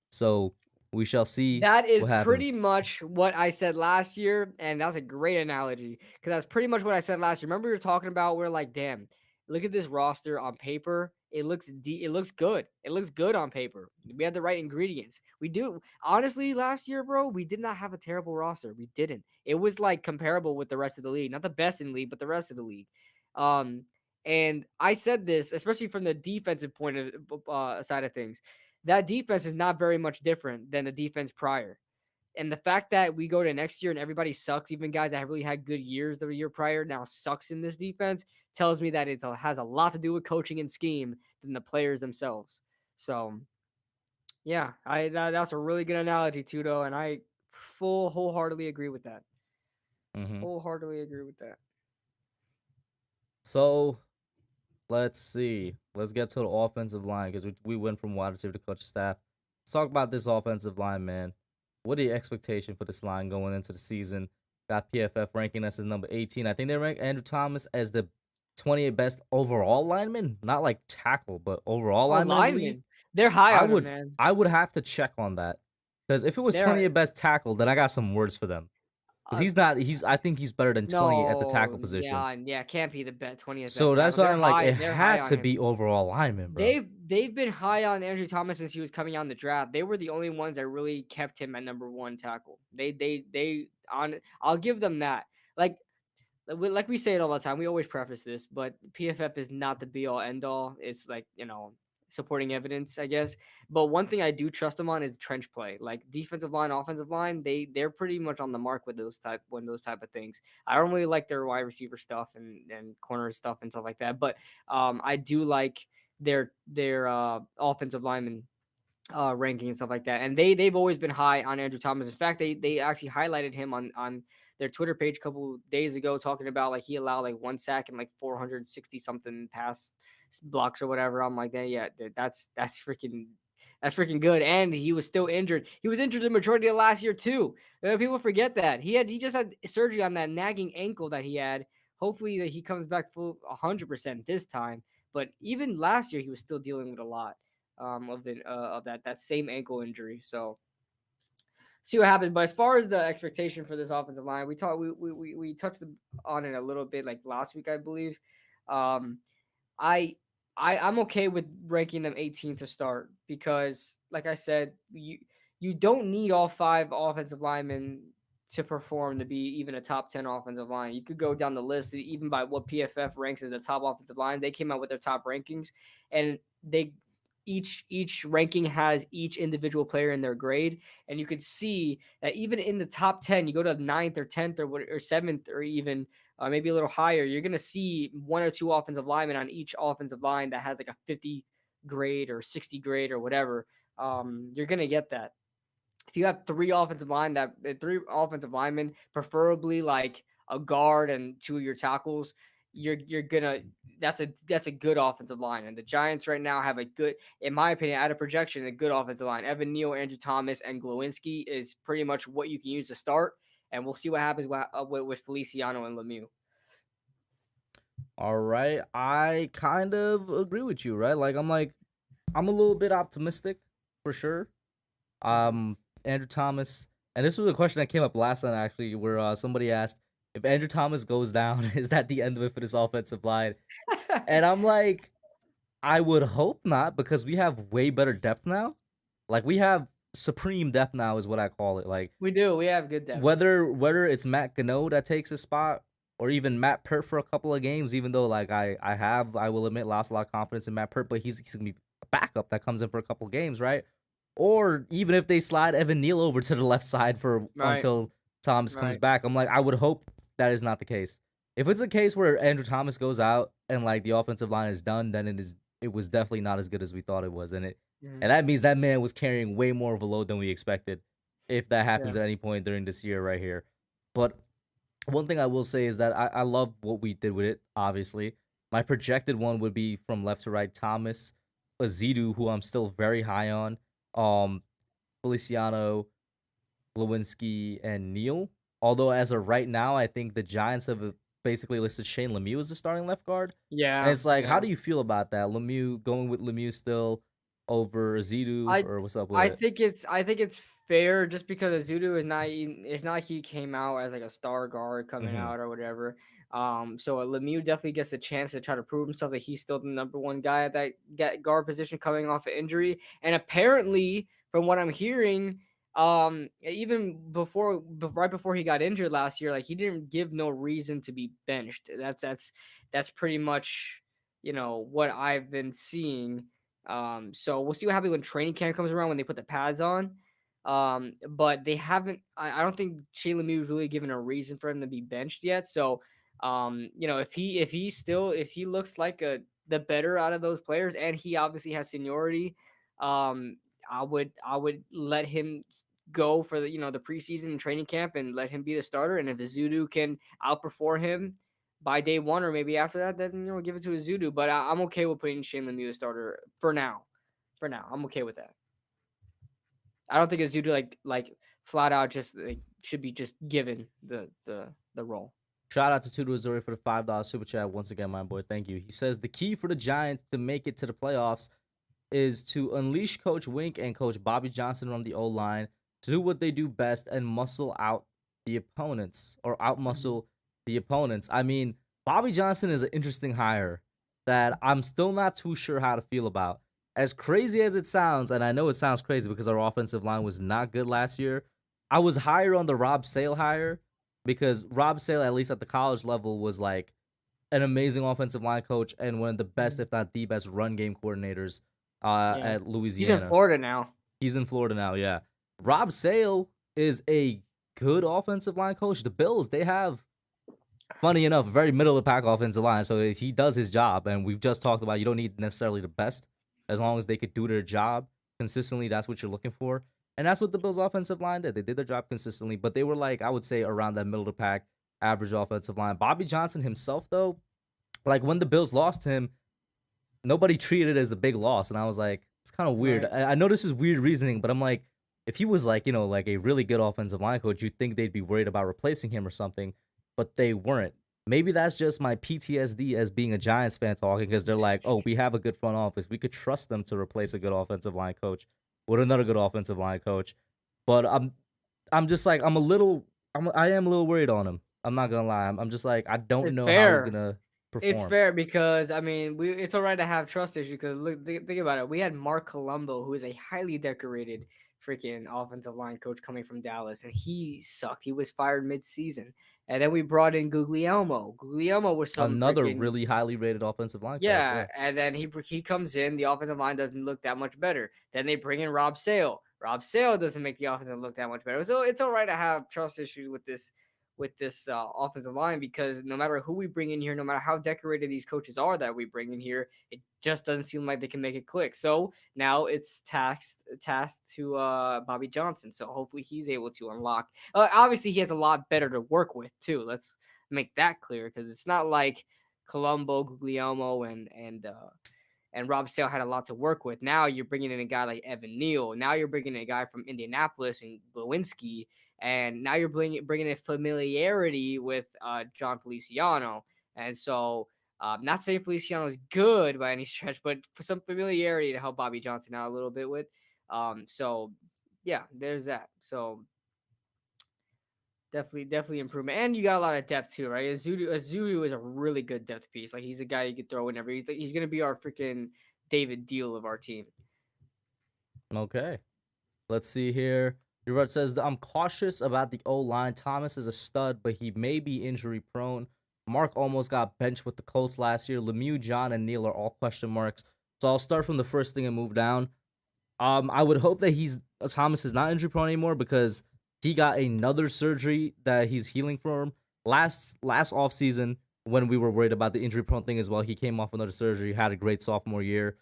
Speaker 1: So we shall see
Speaker 2: That is
Speaker 1: what
Speaker 2: pretty
Speaker 1: happens.
Speaker 2: much what I said last year, and that's a great analogy because that's pretty much what I said last year. Remember we were talking about we're like, damn, look at this roster on paper. It looks good. It looks good on paper. We had the right ingredients. We do honestly last year, bro. We did not have a terrible roster. We didn't. It was like comparable with the rest of the league, not the best in the league, but the rest of the league. Um, and I said this, especially from the defensive point of side of things, that defense is not very much different than the defense prior. And the fact that we go to next year and everybody sucks, even guys that have really had good years the year prior now sucks in this defense, tells me that it has a lot to do with coaching and scheme than the players themselves. So yeah, that's a really good analogy, Tudo, and I full wholeheartedly agree with that.
Speaker 1: Hmm.
Speaker 2: Wholeheartedly agree with that.
Speaker 1: So let's see. Let's get to the offensive line because we went from wide receiver to coach staff. Let's talk about this offensive line, man. What are your expectation for this line going into the season? Got PFF ranking us as number 18. I think they rank Andrew Thomas as the 20th best overall lineman, not like tackle, but overall
Speaker 2: Oh,
Speaker 1: lineman in the league.
Speaker 2: linemen. They're high
Speaker 1: I
Speaker 2: on him,
Speaker 1: would
Speaker 2: man.
Speaker 1: I would have to check on that because if it was
Speaker 2: They're
Speaker 1: 20th best tackle, then I got some words for them. Because
Speaker 2: uh,
Speaker 1: he's not. He's. I think he's better than 20 at the
Speaker 2: no,
Speaker 1: tackle position.
Speaker 2: yeah, yeah, can't be the best 20th best
Speaker 1: So that's
Speaker 2: tackle.
Speaker 1: why I'm like, it
Speaker 2: They're high
Speaker 1: had
Speaker 2: on
Speaker 1: to
Speaker 2: him.
Speaker 1: be overall lineman, bro.
Speaker 2: They've been high on Andrew Thomas since he was coming out in the draft. They were the only ones that really kept him at number one tackle. They on I'll give them that. Like like we say it all the time. We always preface this, but PFF is not the be all end all. It's like, supporting evidence, I guess. But one thing I do trust them on is trench play. Like defensive line, offensive line, they're pretty much on the mark with those type of things. I don't really like their wide receiver stuff and corner stuff and stuff like that, but I do like their offensive lineman ranking and stuff like that. And they've always been high on Andrew Thomas. In fact, they actually highlighted him on their Twitter page a couple days ago, talking about like he allowed like one sack and like 460 something pass blocks or whatever. I'm like, yeah, that's freaking good. And he was still injured. He was injured the majority of last year too. People forget that he just had surgery on that nagging ankle that he had. Hopefully that he comes back full 100% this time. But even last year, he was still dealing with a lot of that same ankle injury. So see what happens. But as far as the expectation for this offensive line, we touched on it a little bit like last week, I believe. Um, I I'm okay with ranking them 18 to start because, like I said, you don't need all five offensive linemen to perform to be even a top 10 offensive line. You could go down the list even by what PFF ranks as the top offensive line. They came out with their top rankings, and they each ranking has each individual player in their grade, and you could see that even in the top 10, you go to ninth or 10th or seventh or even maybe a little higher, you're going to see one or two offensive linemen on each offensive line that has like a 50 grade or 60 grade or whatever. You're going to get that. If you have three offensive linemen, preferably like a guard and two of your tackles, you're gonna that's a good offensive line. And the Giants right now have a good, in my opinion, at a projection, a good offensive line. Evan Neal, Andrew Thomas, and Glowinski is pretty much what you can use to start. And we'll see what happens with Feliciano and Lemieux.
Speaker 1: All right, I kind of agree with you, right? I'm a little bit optimistic for sure. Um, Andrew Thomas, and this was a question that came up last night actually, where somebody asked if Andrew Thomas goes down, is that the end of it for this offensive line? And I'm like, I would hope not because we have way better depth now. Like we have supreme depth now, is what I call it. Like
Speaker 2: We do. We have good depth.
Speaker 1: whether it's Matt Gano that takes his spot or even Matt Pert for a couple of games, even though like I will admit lost a lot of confidence in Matt Pert, but he's gonna be a backup that comes in for a couple of games, right? Or even if they slide Evan Neal over to the left side for
Speaker 2: Right.
Speaker 1: until Thomas comes
Speaker 2: Right.
Speaker 1: back, I'm like, I would hope that is not the case. If it's a case where Andrew Thomas goes out and like the offensive line is done, then it was definitely not as good as we thought it was,
Speaker 2: Mhm.
Speaker 1: and that means that man was carrying way more of a load than we expected. If that
Speaker 2: Yeah.
Speaker 1: happens at any point during this year right here, but one thing I will say is that I love what we did with it. Obviously, my projected one would be from left to right: Thomas, Azidu, who I'm still very high on, um, Feliciano, Lewinsky, and Neal. Although as of right now, I think the Giants have basically listed Shane Lemieux as the starting left guard, and
Speaker 2: Yeah.
Speaker 1: it's like, how
Speaker 2: Yeah.
Speaker 1: do you feel about that? Lemieux going with Lemieux still over Azidu,
Speaker 2: I
Speaker 1: or what's up with
Speaker 2: I
Speaker 1: it?
Speaker 2: think it's fair just because Azudu it's not like he came out as like a star guard coming
Speaker 1: Hmm.
Speaker 2: out or whatever. So Lemieux definitely gets a chance to try to prove himself that he's still the number one guy at that guard position coming off an injury. And apparently, from what I'm hearing, even right before he got injured last year, like he didn't give no reason to be benched. That's pretty much what I've been seeing. So we'll see what happens when training camp comes around when they put the pads on. But they haven't. I don't think Shea Lemieux really given a reason for him to be benched yet. So, if he looks like the better out of those players, and he obviously has seniority, I would let him go for the preseason and training camp and let him be the starter. And if Azudu can outperform him by day one or maybe after that, then give it to Azudu. But I'm okay with putting Shane Lemieux as starter for now. For now, I'm okay with that. I don't think Azudu like flat out just should be just given the role.
Speaker 1: Shout out to Tudo Azuri for the $5 super chat once again, my boy. Thank you. He says the key for the Giants to make it to the playoffs is to unleash Coach Wink and Coach Bobby Johnson from the O line to do what they do best and muscle out the opponents or out muscle the opponents. I mean, Bobby Johnson is an interesting hire that I'm still not too sure how to feel about. As crazy as it sounds, and I know it sounds crazy because our offensive line was not good last year, I was higher on the Rob Sale hire because Rob Sale, at least at the college level, was like an amazing offensive line coach and one of the best, if not the best, run game coordinators
Speaker 2: Yeah,
Speaker 1: at
Speaker 2: he's in
Speaker 1: Louisiana.
Speaker 2: Florida now.
Speaker 1: He's in Florida now, yeah. Rob Sale is a good offensive line coach. The Bills, they have, funny enough, a very middle of the pack offensive line. So he does his job. And we've just talked about you don't need necessarily the best. As long as they could do their job consistently, that's what you're looking for. And that's what the Bills offensive line did. They did their job consistently, but they were like, I would say around that middle of the pack average offensive line. Bobby Johnson himself, though, like when the Bills lost him, nobody treated it as a big loss. And I was like, it's kind of weird.
Speaker 2: Right.
Speaker 1: I know this is weird reasoning, but I'm like, if he was like, like a really good offensive line coach, you'd think they'd be worried about replacing him or something, but they weren't. Maybe that's just my PTSD as being a Giants fan talking because they're like, oh, we have a good front office. We could trust them to replace a good offensive line coach with another good offensive line coach. But I'm just like, I am a little worried on him. I'm not gonna lie. I'm just like, I don't
Speaker 2: It's
Speaker 1: know how he's
Speaker 2: fair.
Speaker 1: gonna
Speaker 2: It's
Speaker 1: perform.
Speaker 2: fair because I mean, it's all right to have trust issues because look, think about it. We had Mark Colombo, who is a highly decorated freaking offensive line coach coming from Dallas, and he sucked. He was fired mid-season, and then we brought in Guglielmo. Guglielmo was some
Speaker 1: Another
Speaker 2: freaking
Speaker 1: really highly rated offensive line coach.
Speaker 2: yeah,
Speaker 1: Yeah.
Speaker 2: and then he comes in, the offensive line doesn't look that much better. Then they bring in Rob Sale. Rob Sale doesn't make the offensive look that much better. So it's all right to have trust issues with this offensive line because no matter who we bring in here, no matter how decorated these coaches are that we bring in here, it just doesn't seem like they can make it click. So now it's tasked to Bobby Johnson. So hopefully he's able to unlock. Obviously, he has a lot better to work with too. Let's make that clear because it's not like Colombo, Guglielmo, and Rob Sale had a lot to work with. Now you're bringing in a guy like Evan Neal. Now you're bringing in a guy from Indianapolis and Glowinski, and now you're bringing in familiarity with John Feliciano. And so, not saying Feliciano is good by any stretch, but for some familiarity to help Bobby Johnson out a little bit with. So yeah, there's that. So definitely improvement, and you got a lot of depth too, right? Azudu is a really good depth piece. Like he's a guy you could throw in every. He's gonna be our freaking David Deal of our team.
Speaker 1: Okay. Let's see here. Your says I'm cautious about the O line. Thomas is a stud, but he may be injury prone. Mark almost got benched with the Colts last year. Lemieux, John, and Neal are all question marks. So I'll start from the first thing and move down. I would hope that Thomas is not injury prone anymore because he got another surgery that he's healing from. Last offseason, when we were worried about the injury prone thing as well, he came off another surgery, had a great sophomore year.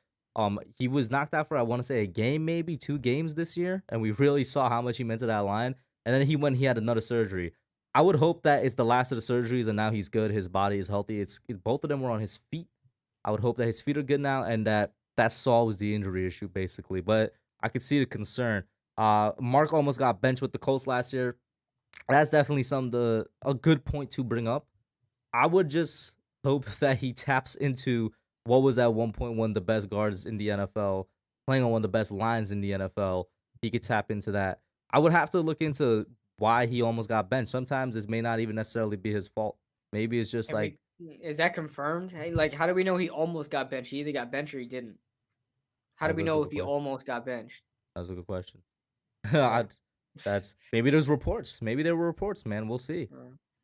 Speaker 1: He was knocked out for I want to say a game, maybe 2 games this year, and we really saw how much he meant to that line. And then he had another surgery. I would hope that it's the last of the surgeries, and now he's good. His body is healthy. Both of them were on his feet. I would hope that his feet are good now, and that solves the injury issue basically. But I could see the concern. Mark almost got benched with the Colts last year. That's definitely a good point to bring up. I would just hope that he taps into what was at one point one of the best guards in the NFL, playing on one of the best lines in the NFL. He could tap into that. I would have to look into why he almost got benched. Sometimes it may not even necessarily be his fault. Maybe it's just like
Speaker 2: Is that confirmed? Hey, like, how do we know he almost got benched? He either got benched or he didn't. How do we
Speaker 1: that's a
Speaker 2: know
Speaker 1: good
Speaker 2: if he
Speaker 1: question.
Speaker 2: almost got benched?
Speaker 1: That's a good question.
Speaker 2: Right.
Speaker 1: That's maybe there's reports. Maybe there were reports, man. We'll see.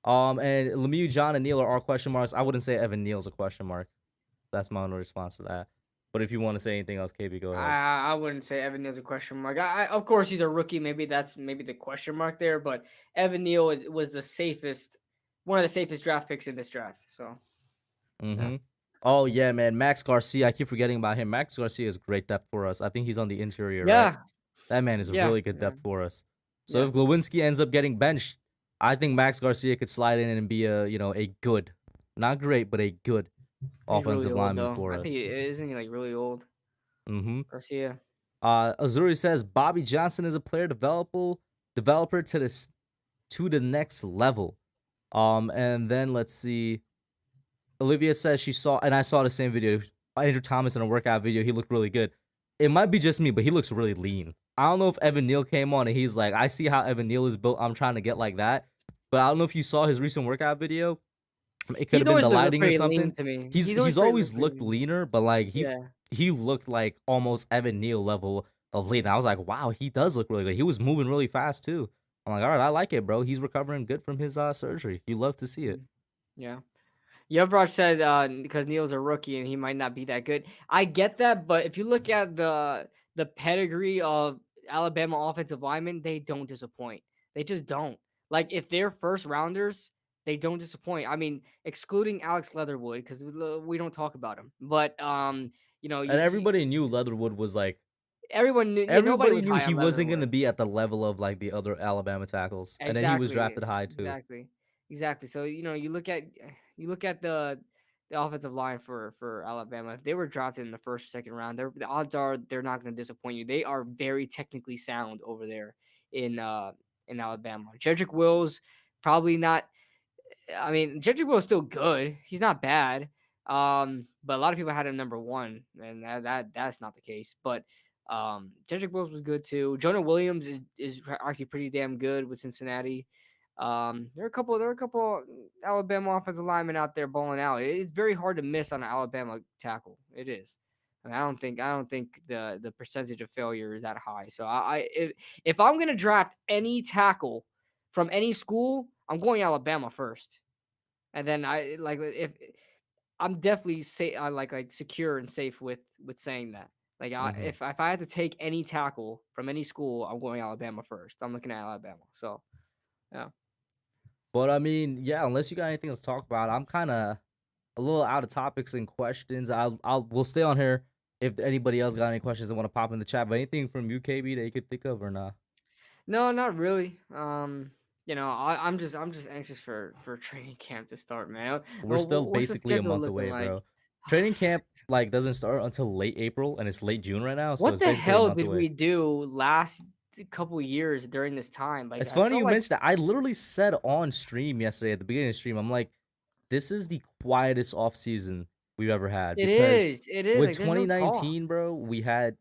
Speaker 2: Uh,
Speaker 1: And Lemieux, John, and Neal are question marks. I wouldn't say Evan Neal's a question mark. That's my only response to that. But if you want to say anything else, KB, go ahead.
Speaker 2: I wouldn't say Evan Neal's a question mark. Of course he's a rookie. Maybe that's the question mark there. But Evan Neal was one of the safest draft picks in this draft. So yeah,
Speaker 1: Mm-hmm. Oh yeah, man. Max Garcia. I keep forgetting about him. Max Garcia is great depth for us. I think he's on the interior, right?
Speaker 2: yeah,
Speaker 1: That man is a
Speaker 2: yeah,
Speaker 1: really good
Speaker 2: yeah.
Speaker 1: depth for us. So
Speaker 2: Yeah,
Speaker 1: if Glowinski ends up getting benched, I think Max Garcia could slide in and be a good, not great, but a good
Speaker 2: he's really
Speaker 1: offensive
Speaker 2: old
Speaker 1: lineman
Speaker 2: though.
Speaker 1: for
Speaker 2: I think
Speaker 1: us.
Speaker 2: he isn't he like really old.
Speaker 1: Mm-hmm.
Speaker 2: Garcia.
Speaker 1: Azuri says Bobby Johnson is a player developer to the next level. And then let's see. Olivia says she saw, and I saw the same video. Andrew Thomas in a workout video. He looked really good. It might be just me, but he looks really lean. I don't know if Evan Neal came on and he's like, I see how Evan Neal is built. I'm trying to get like that. But I don't know if you saw his recent workout video. It could
Speaker 2: He's
Speaker 1: have been
Speaker 2: always
Speaker 1: the
Speaker 2: looked
Speaker 1: lighting or
Speaker 2: pretty lean
Speaker 1: something.
Speaker 2: to me.
Speaker 1: He's always
Speaker 2: Pretty
Speaker 1: looked
Speaker 2: lean.
Speaker 1: leaner, but like
Speaker 2: Yeah.
Speaker 1: he looked like almost Evan Neal level of lean. I was like, wow, he does look really good. He was moving really fast too. I'm like, all right, I like it, bro. He's recovering good from his surgery. You love to see it.
Speaker 2: Mm, yeah. Yovraj said because Neil's a rookie and he might not be that good. I get that, but if you look at the pedigree of Alabama offensive linemen, they don't disappoint. They just don't. Like if they're first rounders, they don't disappoint. I mean, excluding Alex Leatherwood because we don't talk about him. But
Speaker 1: And everybody knew Leatherwood was like
Speaker 2: everyone knew. Yeah, nobody
Speaker 1: everybody
Speaker 2: was
Speaker 1: knew
Speaker 2: high
Speaker 1: he
Speaker 2: on
Speaker 1: wasn't going to
Speaker 2: Leatherwood.
Speaker 1: be at the level of like the other Alabama tackles. And then he was
Speaker 2: Exactly,
Speaker 1: drafted high too.
Speaker 2: exactly, exactly. So you look at the offensive line for Alabama. If they were drafted in the first or second round, the odds are they're not going to disappoint you. They are very technically sound over there in Alabama. Jedrick Wills probably not. I mean, Jedrick Wills still good. He's not bad. But a lot of people had him number one, and that's not the case. But Jedrick Wills was good too. Jonah Williams is actually pretty damn good with Cincinnati. There are a couple Alabama offensive linemen out there balling out. It's very hard to miss on an Alabama tackle. It is. I mean, I don't think the percentage of failure is that high. So if I'm gonna draft any tackle from any school, I'm going Alabama first, and then I like if I'm definitely say I like secure and safe with saying that. Like
Speaker 1: Hmm.
Speaker 2: if I had to take any tackle from any school, I'm going Alabama first. I'm looking at Alabama. So yeah.
Speaker 1: But I mean, yeah, unless you got anything else to talk about, I'm kind of a little out of topics and questions. We'll stay on here if anybody else got any questions and want to pop in the chat. But anything from you, KB, that you could think of or not?
Speaker 2: No, not really. I'm just anxious for training camp to start, man.
Speaker 1: We're still
Speaker 2: What's the
Speaker 1: basically a
Speaker 2: schedule
Speaker 1: month
Speaker 2: looking
Speaker 1: away,
Speaker 2: like?
Speaker 1: bro. Training camp like doesn't start until late April and it's late June right now, so
Speaker 2: What
Speaker 1: it's
Speaker 2: the
Speaker 1: basically a
Speaker 2: hell
Speaker 1: month
Speaker 2: did
Speaker 1: away.
Speaker 2: we do last couple years during this time? Like
Speaker 1: It's
Speaker 2: I
Speaker 1: funny
Speaker 2: felt
Speaker 1: you
Speaker 2: like
Speaker 1: mentioned that. I literally said on stream yesterday at the beginning of the stream, I'm like, this is the quietest off season we've ever had
Speaker 2: it
Speaker 1: because
Speaker 2: is. It is
Speaker 1: with
Speaker 2: like there's no talk.
Speaker 1: 2019, bro, we had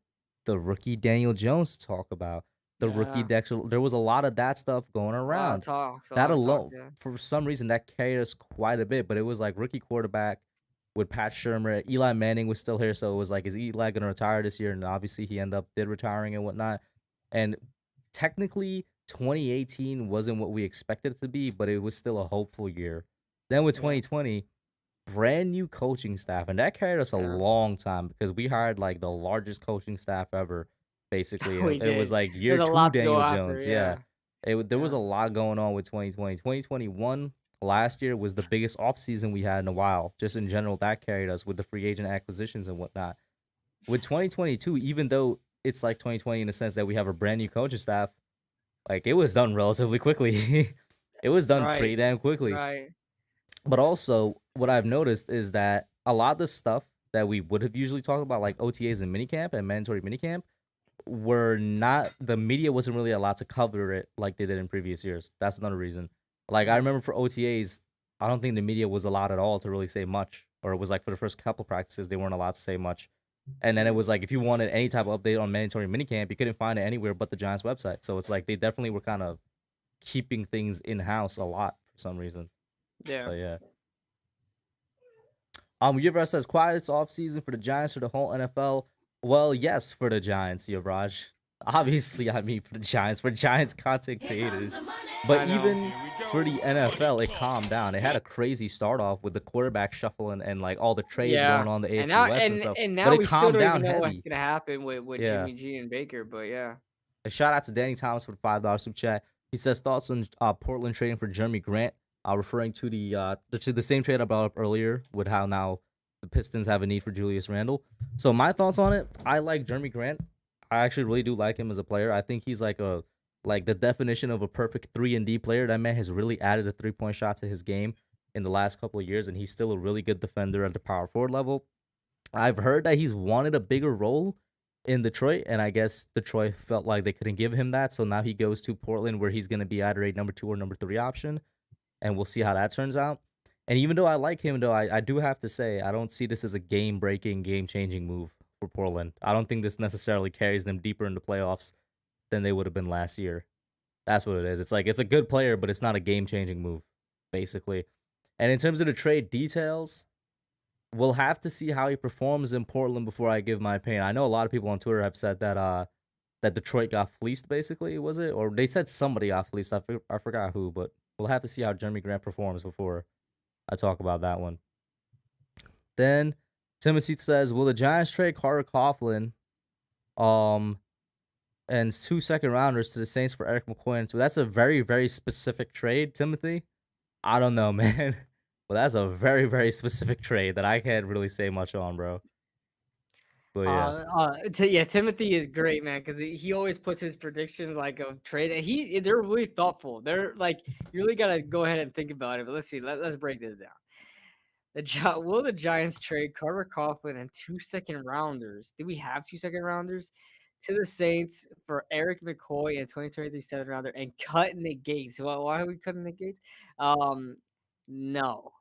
Speaker 1: the rookie Daniel Jones to talk about, the rookie
Speaker 2: Yeah,
Speaker 1: Dexter. There was a lot of that stuff going
Speaker 2: a lot of
Speaker 1: around.
Speaker 2: talk. A
Speaker 1: That
Speaker 2: lot of talk.
Speaker 1: alone,
Speaker 2: Yeah,
Speaker 1: for some reason, that carried us quite a bit. But it was like rookie quarterback with Pat Shermer. Eli Manning was still here, so it was like, is Eli gonna retire this year? And obviously, he did retiring and whatnot. And technically, 2018 wasn't what we expected it to be, but it was still a hopeful year. Then with
Speaker 2: yeah,
Speaker 1: 2020, brand new coaching staff, and that carried us a
Speaker 2: yeah.
Speaker 1: long time because we hired like the largest coaching staff ever, basically. And
Speaker 2: We
Speaker 1: it was
Speaker 2: did.
Speaker 1: like year
Speaker 2: There's a
Speaker 1: two
Speaker 2: lot to go
Speaker 1: Daniel
Speaker 2: after.
Speaker 1: Jones. Yeah,
Speaker 2: Yeah,
Speaker 1: there was
Speaker 2: yeah,
Speaker 1: a lot going on with 2020. 2021 last year was the biggest offseason we had in a while. Just in general, that carried us with the free agent acquisitions and whatnot. With 2022, even though it's like 2020 in the sense that we have a brand new coaching staff, like it was done relatively quickly. It was done
Speaker 2: right,
Speaker 1: pretty damn quickly.
Speaker 2: right.
Speaker 1: But also, what I've noticed is that a lot of the stuff that we would have usually talked about, like OTAs and minicamp and mandatory minicamp, were not, the media wasn't really allowed to cover it like they did in previous years. That's another reason. Like I
Speaker 2: Mm,
Speaker 1: remember for OTAs, I don't think the media was allowed at all to really say much, or it was like for the first couple practices they weren't allowed to say much. And then it
Speaker 2: mm,
Speaker 1: was like if you wanted any type of update on mandatory minicamp, you couldn't find it anywhere but the Giants website. So it's like they definitely were kind of keeping things in house a lot for some reason.
Speaker 2: yeah.
Speaker 1: So yeah. Yuvraj says quietest off season for the Giants or the whole NFL. Well, yes, for the Giants, Yuvraj. Obviously, I mean for the Giants, for Giants content creators. But
Speaker 2: I know.
Speaker 1: even for the NFL, it calmed down. It had a crazy start off with the quarterback shuffle and like all the trades
Speaker 2: Yeah,
Speaker 1: going on the
Speaker 2: and
Speaker 1: AFC
Speaker 2: now
Speaker 1: West and stuff.
Speaker 2: and
Speaker 1: But
Speaker 2: now
Speaker 1: it
Speaker 2: we still
Speaker 1: calmed
Speaker 2: don't even
Speaker 1: down
Speaker 2: know what's
Speaker 1: heavy.
Speaker 2: gonna happen with
Speaker 1: Yeah.
Speaker 2: Jimmy G and Baker. But yeah,
Speaker 1: A shout out to Danny Thomas for the $5 super chat. He says thoughts on Portland trading for Jeremy Grant, referring to the same trade I brought up earlier with how now the Pistons have a need for Julius Randle. So my thoughts on it, I like Jeremy Grant. I actually really do like him as a player. I think he's like like the definition of a perfect 3-and-D player. That man has really added a three-point shot to his game in the last couple of years, and he's still a really good defender at the power forward level. I've heard that he's wanted a bigger role in Detroit, and I guess Detroit felt like they couldn't give him that, so now he goes to Portland where he's going to be either a number 2 or number 3 option, and we'll see how that turns out. And even though I like him, though, I do have to say I don't see this as a game-breaking, game-changing move for Portland. I don't think this necessarily carries them deeper into playoffs than they would have been last year. That's what it is. It's like it's a good player, but it's not a game-changing move, basically. And in terms of the trade details, we'll have to see how he performs in Portland before I give my opinion. I know a lot of people on Twitter have said that Detroit got fleeced, basically, was it? Or they said somebody got fleeced. I forgot who, but we'll have to see how Jeremy Grant performs before I talk about that one. Then Timothy says, will the Giants trade Carter Coughlin and 2 second-rounders to the Saints for Eric McCoy? So that's a very, very specific trade, Timothy. I don't know, man. Well, that's a very, very specific trade that I can't really say much on, bro. But yeah.
Speaker 2: Yeah, Timothy is great, man, because he always puts his predictions like of trade, and they're really thoughtful. They're like you really gotta go ahead and think about it. But let's see, let's break this down. Will the Giants trade Carter Coughlin and 2 second-rounders? Do we have 2 second-rounders to the Saints for Eric McCoy and 2023 7th-rounder and cut Nick Gates? Well, why are we cutting Nick Gates? No,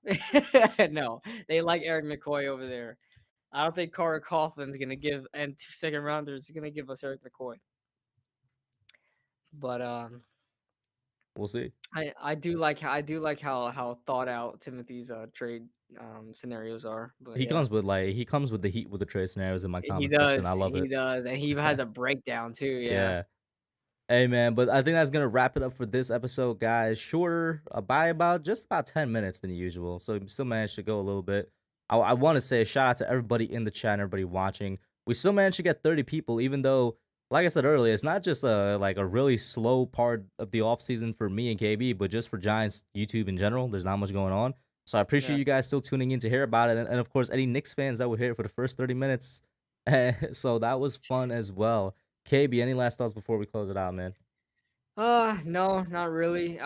Speaker 2: no, they like Eric McCoy over there. I don't think Carter Coughlin's gonna give and 2 second-rounders gonna give us Eric McCoy. But
Speaker 1: We'll see.
Speaker 2: I do like how thought out Timothy's trade scenarios are. But
Speaker 1: He
Speaker 2: yeah.
Speaker 1: comes with the heat with the trade scenarios in my
Speaker 2: He
Speaker 1: comment section. I
Speaker 2: does,
Speaker 1: love
Speaker 2: he
Speaker 1: it.
Speaker 2: does, and he has a breakdown too, yeah.
Speaker 1: Yeah. Hey man, but I think that's gonna wrap it up for this episode, guys. Shorter by about just about 10 minutes than usual, so we still managed to go a little bit. I want to say a shout out to everybody in the chat and everybody watching. We still managed to get 30 people, even though, like I said earlier, it's not just a really slow part of the off season for me and KB, but just for Giants YouTube in general. There's not much going on, so I appreciate
Speaker 2: Yeah.
Speaker 1: you guys still tuning in to hear about it, and of course any Knicks fans that were here for the first 30 minutes. So that was fun as well. KB, any last thoughts before we close it out, man?
Speaker 2: No, not really.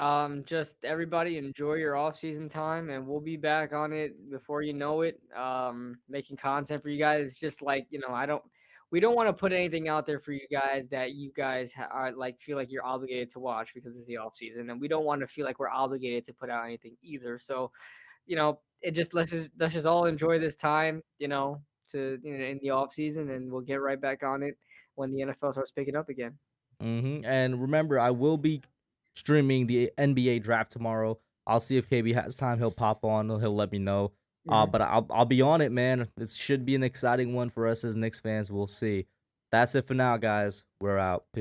Speaker 2: Just everybody enjoy your off-season time, and we'll be back on it before you know it. Making content for you guys. It's just like, we don't want to put anything out there for you guys that you guys are like feel like you're obligated to watch because it's the off season, and we don't want to feel like we're obligated to put out anything either. So, it just let's just all enjoy this time, in the off season, and we'll get right back on it when the NFL starts picking up again.
Speaker 1: And remember, I will be streaming the NBA draft tomorrow. I'll see if KB has time. He'll pop on. He'll let me know.
Speaker 2: Mhm.
Speaker 1: But I'll be on it, man. This should be an exciting one for us as Knicks fans. We'll see. That's it for now, guys. We're out. Peace.